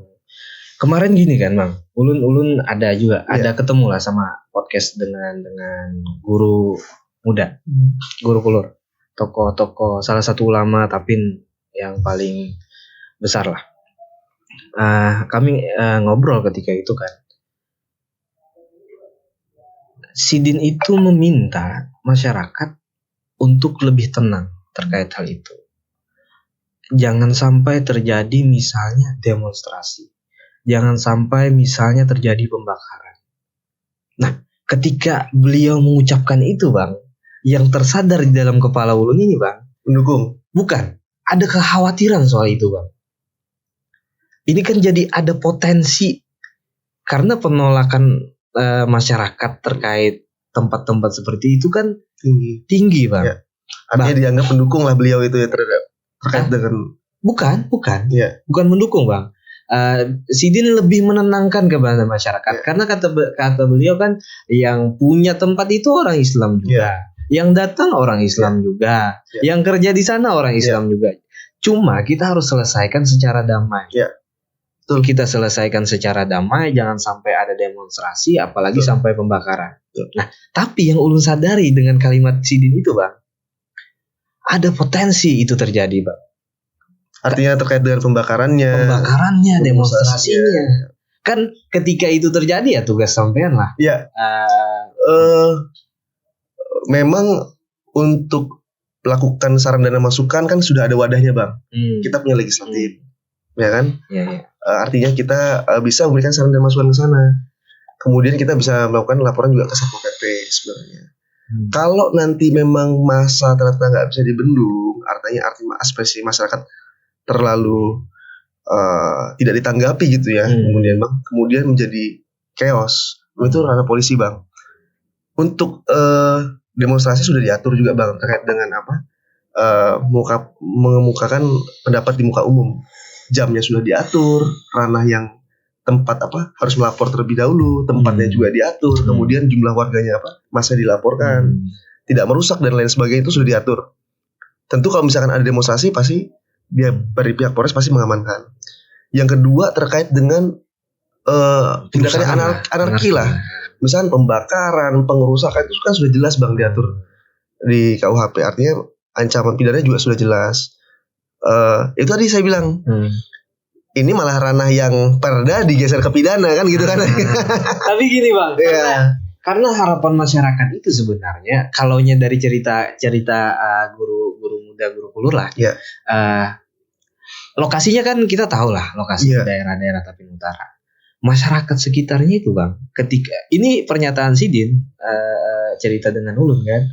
Kemarin gini kan Bang, Ulun ada juga, ada ketemu lah sama podcast dengan guru muda, guru kulur, tokoh salah satu ulama Tapin yang paling besar lah. Kami ngobrol ketika itu kan, Sidin itu meminta masyarakat untuk lebih tenang terkait hal itu. Jangan sampai terjadi misalnya demonstrasi. Jangan sampai misalnya terjadi pembakaran. Nah, ketika beliau mengucapkan itu Bang, yang tersadar di dalam kepala Ulun ini Bang, Mendukung? Bukan, ada kekhawatiran soal itu Bang. Ini kan jadi ada potensi karena penolakan masyarakat terkait tempat-tempat seperti itu kan tinggi Bang. Ya. Artinya dianggap pendukung lah beliau itu ya terkait dengan bukan ya. Bukan mendukung Bang. Sidin lebih menenangkan kepada masyarakat karena kata beliau kan yang punya tempat itu orang Islam juga, yang datang orang Islam juga, yang kerja di sana orang Islam juga. Cuma kita harus selesaikan secara damai. Kita selesaikan secara damai, jangan sampai ada demonstrasi, apalagi sampai pembakaran. Nah, tapi yang ulun sadari dengan kalimat Sidin itu Bang, ada potensi itu terjadi Bang. Artinya terkait dengan pembakarannya, demonstrasinya. Kan ketika itu terjadi ya tugas sampean lah. Ya. Memang untuk melakukan saran dan masukan kan sudah ada wadahnya Bang. Kita punya legislatif, ya kan? Ya. Artinya kita bisa memberikan saran dan masukan ke sana. Kemudian kita bisa melakukan laporan juga ke Satpol PP sebenarnya. Kalau nanti memang masa ternyata nggak bisa dibendung, artinya aspirasi masyarakat terlalu tidak ditanggapi gitu ya, kemudian menjadi chaos, itu ranah polisi Bang. Untuk demonstrasi sudah diatur juga Bang terkait dengan mengemukakan pendapat di muka umum, jamnya sudah diatur, ranah yang tempat harus melapor terlebih dahulu, tempatnya juga diatur, kemudian jumlah warganya masa dilaporkan, tidak merusak dan lain sebagainya itu sudah diatur. Tentu kalau misalkan ada demonstrasi pasti dia dari pihak Polres pasti mengamankan. Yang kedua terkait dengan tindakan anarki lah. Misalkan pembakaran, pengerusakan itu kan sudah jelas Bang diatur di KUHP. Artinya ancaman pidana juga sudah jelas. Itu tadi saya bilang. Ini malah ranah yang perda digeser ke pidana kan gitu kan. Tapi gini Bang, karena harapan masyarakat itu sebenarnya kalaunya dari cerita guru muda, guru kulur lah. Lokasinya kan kita tahu lah, lokasi daerah-daerah Tapin Utara. Masyarakat sekitarnya itu Bang, ketika ini pernyataan Sidin, cerita dengan Ulun kan,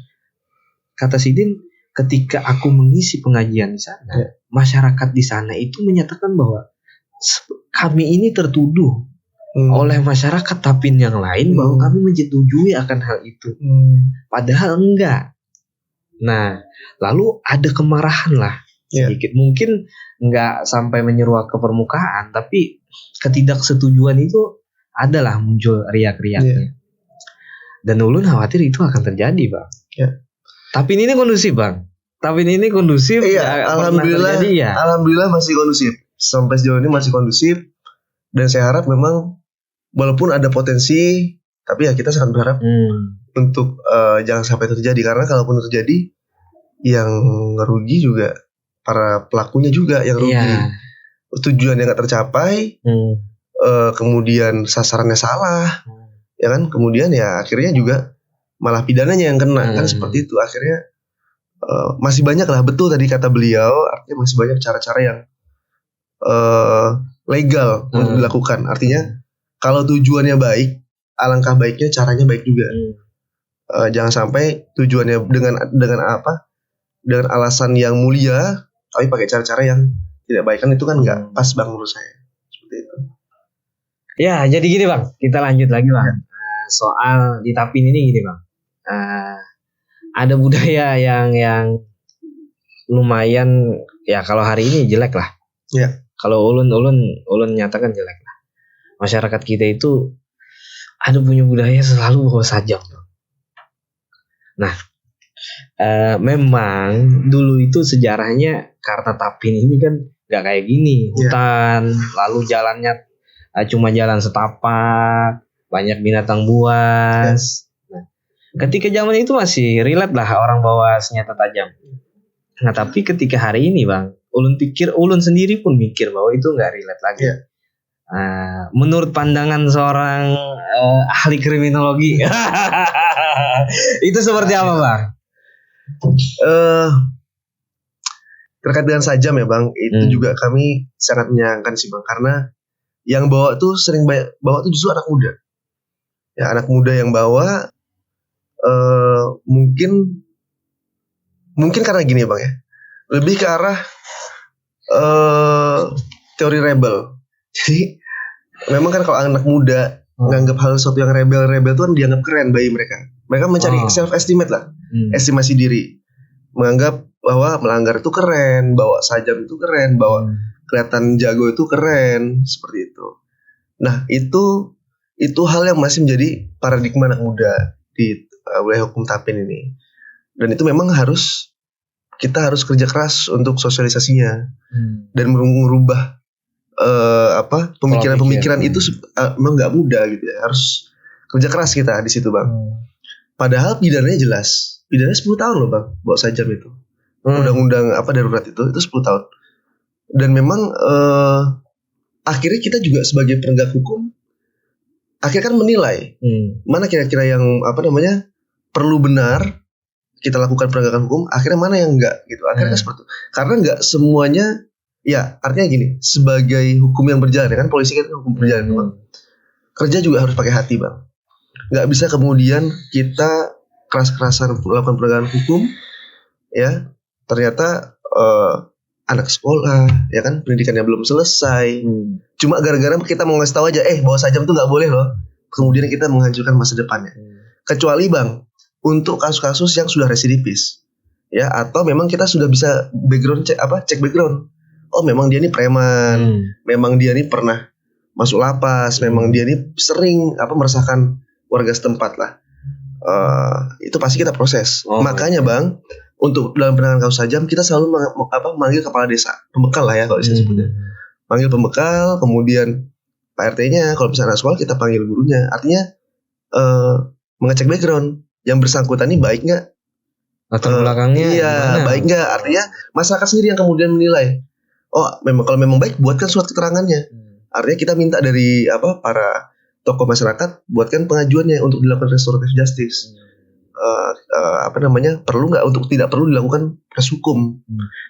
kata Sidin, ketika aku mengisi pengajian di sana, masyarakat di sana itu menyatakan bahwa kami ini tertuduh oleh masyarakat Tapin yang lain bahwa kami menyetujui akan hal itu, padahal enggak. Nah, lalu ada kemarahan lah sedikit, mungkin enggak sampai menyeruak ke permukaan, tapi ketidaksetujuan itu adalah muncul riak-riaknya. Dan Ulun khawatir itu akan terjadi Bang. Tapin ini kondusif Bang. Alhamdulillah masih kondusif. Sampai sejauh ini masih kondusif. Dan saya harap memang walaupun ada potensi, tapi ya kita sangat berharap untuk jangan sampai terjadi. Karena kalaupun terjadi, yang rugi juga para pelakunya juga yang rugi. Tujuannya nggak tercapai, kemudian sasarannya salah, ya kan? Kemudian ya akhirnya juga malah pidananya yang kena kan seperti itu. Akhirnya masih banyak lah, betul tadi kata beliau, artinya masih banyak cara-cara yang legal untuk dilakukan. Artinya kalau tujuannya baik, alangkah baiknya caranya baik juga. Jangan sampai tujuannya dengan alasan yang mulia tapi pakai cara-cara yang tidak baik kan, itu kan nggak pas bang menurut saya seperti itu. Ya, jadi gini bang, kita lanjut lagi bang. Soal di Tapin ini gini bang, ada budaya yang lumayan ya, kalau hari ini jelek lah. Ya. Kalau ulun nyatakan jelek lah. Masyarakat kita itu ada punya budaya selalu bawa sajam. Nah, memang dulu itu sejarahnya karena Tapin ini kan nggak kayak gini, hutan, lalu jalannya cuma jalan setapak, banyak binatang buas. Nah, ketika zaman itu masih relate lah orang bawa senjata tajam. Nah, tapi ketika hari ini bang, ulun sendiri pun mikir bahwa itu nggak relate lagi. Menurut pandangan seorang ahli kriminologi, itu seperti apa bang? Terkait dengan sajam ya bang, itu juga kami sangat menyayangkan sih bang, karena yang bawa tuh sering bawa tuh justru anak muda. Ya, anak muda yang bawa mungkin karena gini ya bang ya, lebih ke arah teori rebel. Jadi memang kan kalau anak muda menganggap hal sesuatu yang rebel tuh kan dianggap keren bagi mereka. Mereka mencari self estimate lah, estimasi diri, menganggap bahwa melanggar itu keren, bawa sajam itu keren, bawa kelihatan jago itu keren, seperti itu. Nah itu hal yang masih menjadi paradigma anak muda di wilayah hukum Tapin ini. Dan itu memang kita harus kerja keras untuk sosialisasinya dan merubah pemikiran itu memang nggak mudah gitu ya. Harus kerja keras kita di situ bang. Padahal pidananya jelas, pidananya 10 tahun loh bang, bawa sajam itu. Undang-undang darurat itu 10 tahun. Dan memang akhirnya kita juga sebagai penegak hukum akhirnya kan menilai mana kira-kira yang perlu benar kita lakukan penegakan hukum, akhirnya mana yang enggak gitu. Akhirnya kan seperti itu. Karena enggak semuanya, ya artinya gini, sebagai hukum yang berjalan ya kan, polisi kan hukum berjalan bang. Kerja juga harus pakai hati bang. Enggak bisa kemudian kita keras-kerasan melakukan penegakan hukum ya, ternyata anak sekolah ya kan, pendidikannya belum selesai, cuma gara-gara kita mau ngasih tahu aja bawa sajam tuh nggak boleh loh, kemudian kita menghancurkan masa depannya. Kecuali bang untuk kasus-kasus yang sudah residivis ya, atau memang kita sudah bisa cek background, oh memang dia ini preman, memang dia ini pernah masuk lapas, memang dia ini sering meresahkan warga setempat lah, itu pasti kita proses. Makanya bang, untuk dalam penanganan kasus sajam kita selalu manggil kepala desa, pembekal lah ya kalau disebutnya. Panggil pembekal, kemudian Pak RT-nya, kalau misalnya anak sekolah kita panggil gurunya. Artinya mengecek background yang bersangkutan ini baik nggak, latar belakangnya gimana? Baik nggak. Artinya masyarakat sendiri yang kemudian menilai. Oh kalau memang baik, buatkan surat keterangannya. Artinya kita minta dari para tokoh masyarakat buatkan pengajuannya untuk dilakukan restoratif justice. Perlu nggak untuk tidak perlu dilakukan proses hukum.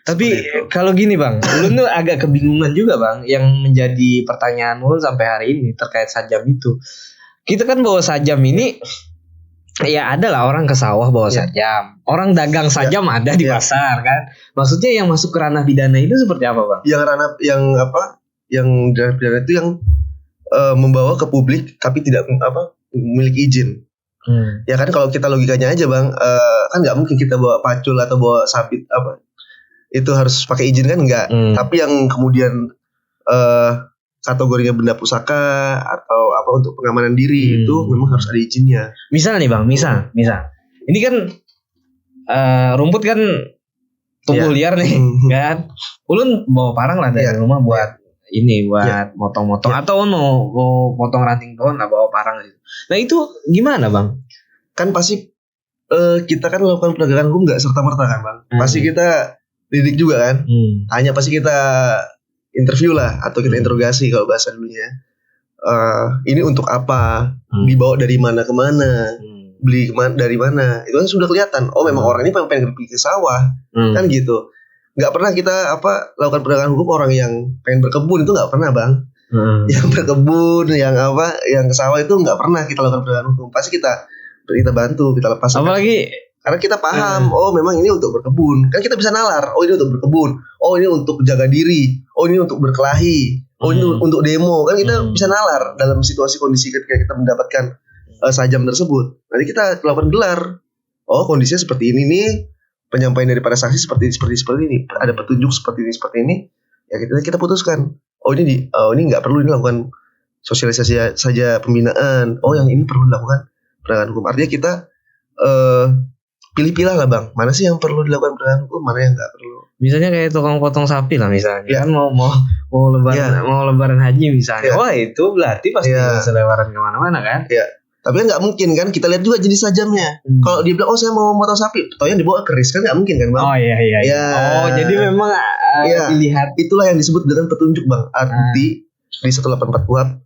Tapi kalau gini bang, ulun tuh agak kebingungan juga bang, yang menjadi pertanyaan ulun sampai hari ini terkait sajam itu. Kita kan bawa sajam ini, ya ada lah orang ke sawah bawa sajam, orang dagang sajam ada di pasar kan. Maksudnya yang masuk ke ranah pidana itu seperti apa bang? Yang ranah yang pidana itu yang membawa ke publik tapi tidak memiliki izin. Ya kan kalau kita logikanya aja bang, kan nggak mungkin kita bawa pacul atau bawa sabit itu harus pakai izin kan, nggak. Tapi yang kemudian kategorinya benda pusaka atau untuk pengamanan diri itu memang harus ada izinnya. Misal nih bang, misal ini kan rumput kan tumbuh liar nih kan, ulun bawa parang lah dari rumah buat buat motong-motong atau mau potong ranting pohon lah, bawa parang gitu. Nah itu gimana bang? Kan pasti kita kan melakukan penegakan hukum nggak serta-merta kan bang. Pasti kita didik juga kan. Hanya pasti kita interview lah atau kita interogasi kalau bahasa dulunya. Ini untuk apa? Dibawa dari mana ke mana? Beli dari mana? Itu kan sudah kelihatan. Oh memang orang ini pengen pergi ke sawah kan gitu. Nggak pernah kita lakukan penegakan hukum orang yang pengen berkebun, itu nggak pernah bang. Yang berkebun, yang ke sawah itu nggak pernah kita lakukan penegakan hukum. Pasti kita bantu, kita lepas. Apalagi Karena kita paham, oh memang ini untuk berkebun. Kan kita bisa nalar, oh ini untuk berkebun, oh ini untuk jaga diri, oh ini untuk berkelahi, oh ini untuk demo. Kan kita bisa nalar dalam situasi kondisi ketika kita mendapatkan sajam tersebut. Nanti kita lakukan gelar. Oh kondisinya seperti ini nih, penyampaian daripada saksi seperti ini, ada petunjuk seperti ini. Ya kita putuskan. Oh ini nggak perlu dilakukan sosialisasi saja pembinaan. Oh yang ini perlu dilakukan penegakan hukum. Artinya kita pilih-pilih lah bang. Mana sih yang perlu dilakukan penegakan hukum, mana yang nggak perlu. Misalnya kayak tukang potong sapi lah misalnya. Ya. Kan mau lebaran haji misalnya. Ya. Wah itu berarti pasti selebaran kemana-mana kan. Ya. Tapi kan nggak mungkin kan, kita lihat juga jenis sajamnya. Kalau dia bilang, oh saya mau motong sapi, tau yang dibawa keris kan nggak mungkin kan bang? Oh iya. Ya. Oh jadi memang dilihat. Itulah yang disebut dengan petunjuk bang. Arti di 184 KUHP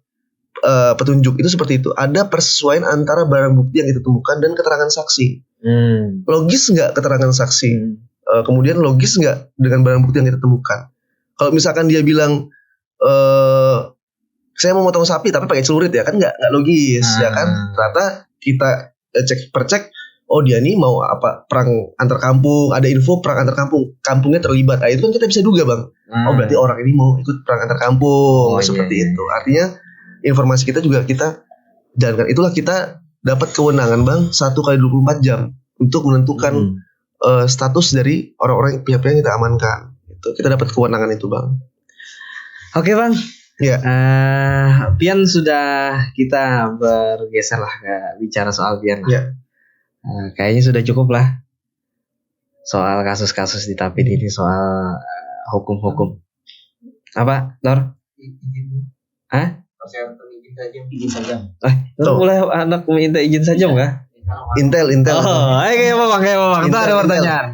petunjuk itu seperti itu. Ada persesuaian antara barang bukti yang kita temukan dan keterangan saksi. Logis nggak keterangan saksi? Kemudian logis nggak dengan barang bukti yang kita temukan? Kalau misalkan dia bilang saya mau motong sapi tapi pakai celurit ya kan nggak logis ya kan. Ternyata kita cek oh dia nih mau apa, perang antar kampung, ada info perang antar kampungnya terlibat. Itu kan kita bisa duga bang. Oh berarti orang ini mau ikut perang antar kampung seperti itu. Artinya informasi kita juga kita jalankan. Itulah kita dapat kewenangan bang 1x24 jam untuk menentukan status dari orang-orang pihak-pihak yang kita amankan. Itu kita dapat kewenangan itu bang. Oke bang. Ya. Pian sudah kita bergeser lah ke bicara soal Pian. Ya. Kayaknya sudah cukup lah soal kasus-kasus di Tapin ini, soal hukum-hukum. Apa, Lor? Hah? Izin saja. Mulai anak minta izin saja enggak? Intel. Oh, kayak apa bang? Itu ada pertanyaan.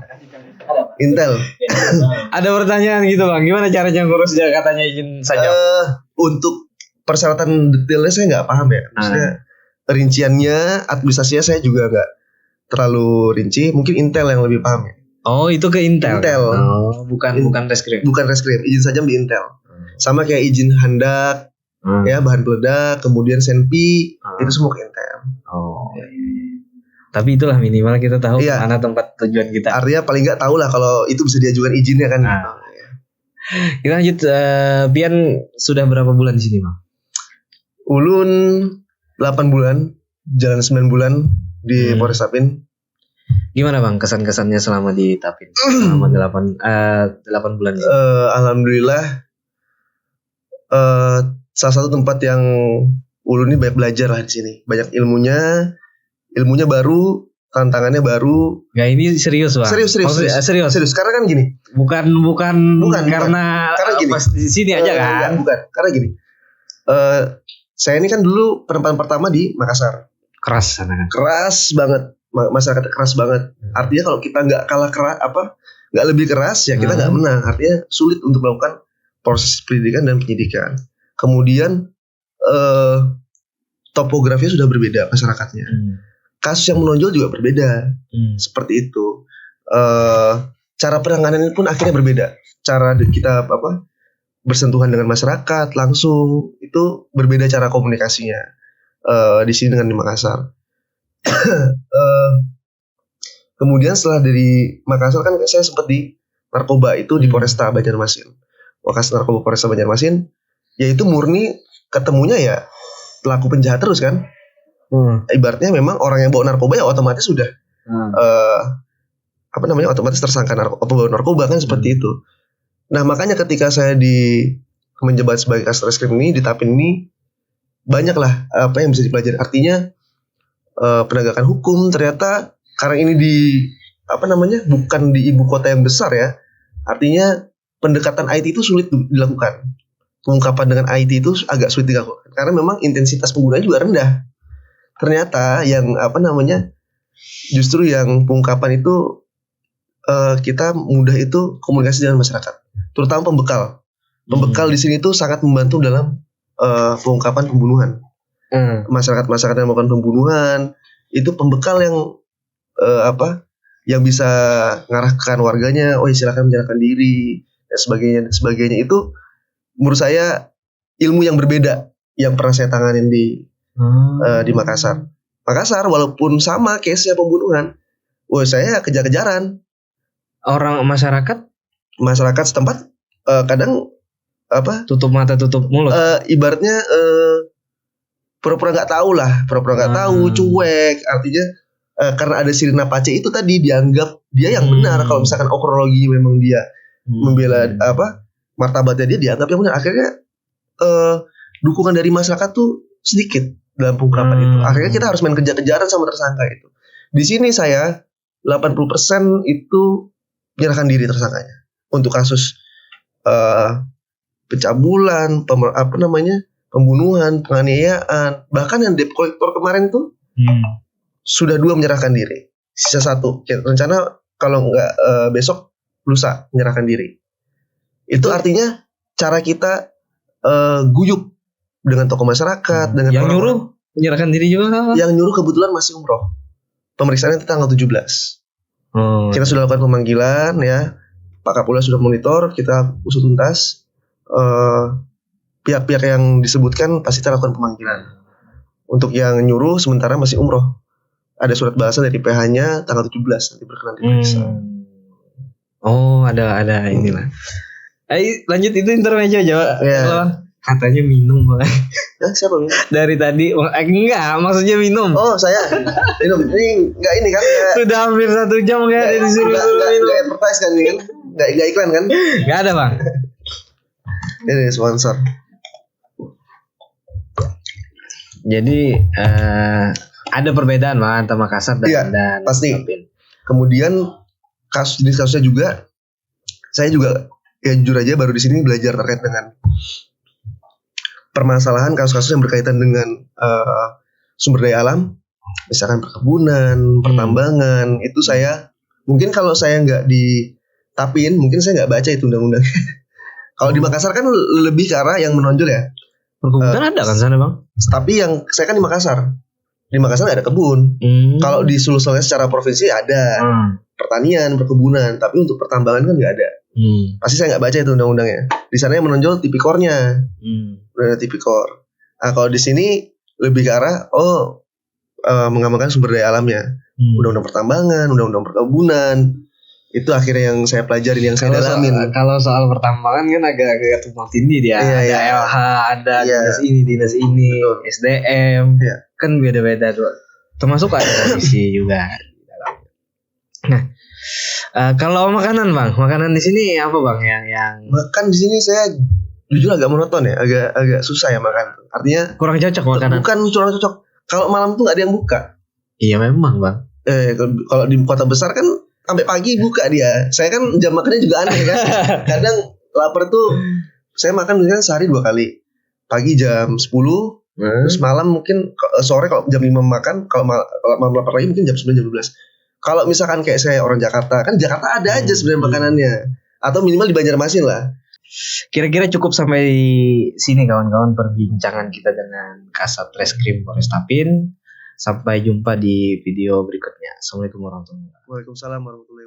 Intel. Ada pertanyaan gitu bang, gimana caranya ngurus dia katanya izin saja? Untuk persyaratan detailnya saya nggak paham ya. Maksudnya rinciannya, administrasinya saya juga nggak terlalu rinci. Mungkin Intel yang lebih paham ya. Oh itu ke Intel. Oh bukan reskrim. Bukan reskrim, izin saja di Intel. Sama kayak izin handak, ya bahan peledak, kemudian senpi, itu semua ke Intel. Oh. Tapi itulah minimal kita tahu mana tempat tujuan kita. Artinya paling nggak tahu lah kalau itu bisa diajukan izinnya kan. Kita lanjut. Pian sudah berapa bulan di sini bang? Ulun 8 bulan, jalan 9 bulan di Polres Tapin. Gimana bang kesan-kesannya selama di Tapin? Selama 8 bulan ini? Alhamdulillah salah satu tempat yang Ulun ini banyak belajar lah di sini. Banyak ilmunya baru, tantangannya baru. Nggak, ini serius bang. Serius. Karena kan gini. Bukan karena gini. Pas di sini aja kan. Bukan. Karena gini. Saya ini kan dulu penempatan pertama di Makassar. Keras sana kan. Keras banget. Masyarakatnya keras banget. Artinya kalau kita nggak kalah keras, nggak lebih keras ya kita nggak menang. Artinya sulit untuk melakukan proses pendidikan dan penyidikan. Kemudian topografinya sudah berbeda masyarakatnya. Kasus yang menonjol juga berbeda. Seperti itu. Cara penanganan pun akhirnya berbeda. Cara kita bersentuhan dengan masyarakat langsung itu berbeda cara komunikasinya di sini dengan di Makassar. Kemudian setelah dari Makassar kan saya sempat di narkoba itu di Polresta Banjarmasin. Wakas narkoba Polresta Banjarmasin, yaitu murni ketemunya ya pelaku penjahat terus kan. Ibaratnya memang orang yang bawa narkoba ya otomatis sudah otomatis tersangka narkoba kan seperti itu. Nah makanya ketika saya menjabat sebagai Kasreskrim ini di Tapin ini banyaklah apa yang bisa dipelajari. Artinya penegakan hukum ternyata karena ini bukan di ibu kota yang besar ya. Artinya pendekatan IT itu sulit dilakukan. Pengungkapan dengan IT itu agak sulit dilakukan karena memang intensitas penggunaan juga rendah. Ternyata yang justru yang pengungkapan itu kita mudah itu komunikasi dengan masyarakat, terutama pembekal. Pembekal di sini tuh sangat membantu dalam pengungkapan pembunuhan. Masyarakat yang melakukan pembunuhan itu pembekal yang yang bisa ngarahkan warganya, silakan menyerahkan diri dan sebagainya itu menurut saya ilmu yang berbeda yang pernah saya tanganin di Makassar. Makassar walaupun sama case-nya pembunuhan, Wah, saya kejar-kejaran. Orang Masyarakat setempat kadang tutup mata tutup mulut. Ibaratnya pura-pura nggak tahu lah, cuek. Artinya karena ada sirine Apache itu tadi dianggap dia yang benar. Kalau misalkan kronologi memang dia membela martabatnya dia dianggap yang benar. Akhirnya dukungan dari masyarakat tuh sedikit dalam pengungkapan itu. Akhirnya kita harus main kejar-kejaran sama tersangka itu. Di sini saya 80% itu menyerahkan diri tersangkanya untuk kasus pencabulan, pembunuhan, penganiayaan, bahkan yang debt collector kemarin tuh sudah 2 menyerahkan diri, sisa 1. Rencana kalau nggak besok lusa menyerahkan diri. Itu artinya cara kita guyup dengan tokoh masyarakat, dengan yang nyuruh menyerahkan diri juga. Yang nyuruh kebetulan masih umroh. Pemeriksaannya tanggal 17. Kita sudah lakukan pemanggilan ya. Pak Kapolda sudah monitor, kita usut tuntas. Pihak-pihak yang disebutkan pasti kita lakukan pemanggilan. Untuk yang nyuruh sementara masih umroh. Ada surat balasan dari PH-nya tanggal 17 nanti berkenan diperiksa. Ada inilah. Ayo lanjut itu intermezzo aja. Yeah. Katanya minum Bang. Ya, siapa minum? Dari tadi enggak, maksudnya minum. Oh, saya minum. Ini enggak ini kan. Sudah hampir 1 jam kayak disuruh minum. Enggak advertise kan ini kan? Enggak iklan kan? Enggak ada, Bang. Ini sponsor. Jadi ada perbedaan Bang antara Makassar dan pasti. Tapin. Kemudian kasusnya juga saya juga ya jujur aja baru di sini belajar terkait dengan permasalahan kasus-kasus yang berkaitan dengan sumber daya alam, misalkan perkebunan, pertambangan. Itu saya mungkin kalau saya nggak di Tapin, mungkin saya nggak baca itu undang-undang. Kalau di Makassar kan lebih ke arah yang menonjol ya. Perkebunan ada kan sana Bang? Tapi yang saya kan di Makassar nggak ada kebun. Kalau di Sulselnya secara provinsi ada pertanian, perkebunan, tapi untuk pertambangan kan nggak ada. Pasti saya nggak baca itu undang-undangnya. Di sana yang menonjol tipikornya, tipikor. Nah, kalau di sini lebih ke arah mengembangkan sumber daya alamnya, undang-undang pertambangan, undang-undang perkebunan. Itu akhirnya yang saya pelajari, yang saya dalamin. Kalau soal pertambangan kan agak tumpang tindih dia. Ada LH, ada dinas ini, betul. SDM, kan beda-beda tuh. Termasuk ada komisi juga. Nah, kalau makanan Bang, makanan di sini apa Bang yang makan di sini saya jujur agak monoton ya, agak susah ya makan. Artinya kurang cocok makanan. Bukan kurang cocok. Kalau malam tuh nggak ada yang buka. Iya memang Bang. Kalau di kota besar kan sampai pagi buka dia. Saya kan jam makannya juga aneh kan. Kadang lapar tuh saya makan misalnya sehari 2 kali. Pagi jam 10, terus malam mungkin sore kalau jam 5 makan, kalau malam lapar lagi mungkin jam 9 jam 12. Kalau misalkan kayak saya orang Jakarta, kan Jakarta ada aja sebenarnya makanannya. Atau minimal di Banjarmasin lah. Kira-kira cukup sampai sini kawan-kawan perbincangan kita dengan Kasat Reskrim Polres Tapin. Sampai jumpa di video berikutnya. Assalamualaikum warahmatullahi wabarakatuh. Waalaikumsalam warahmatullahi wabarakatuh.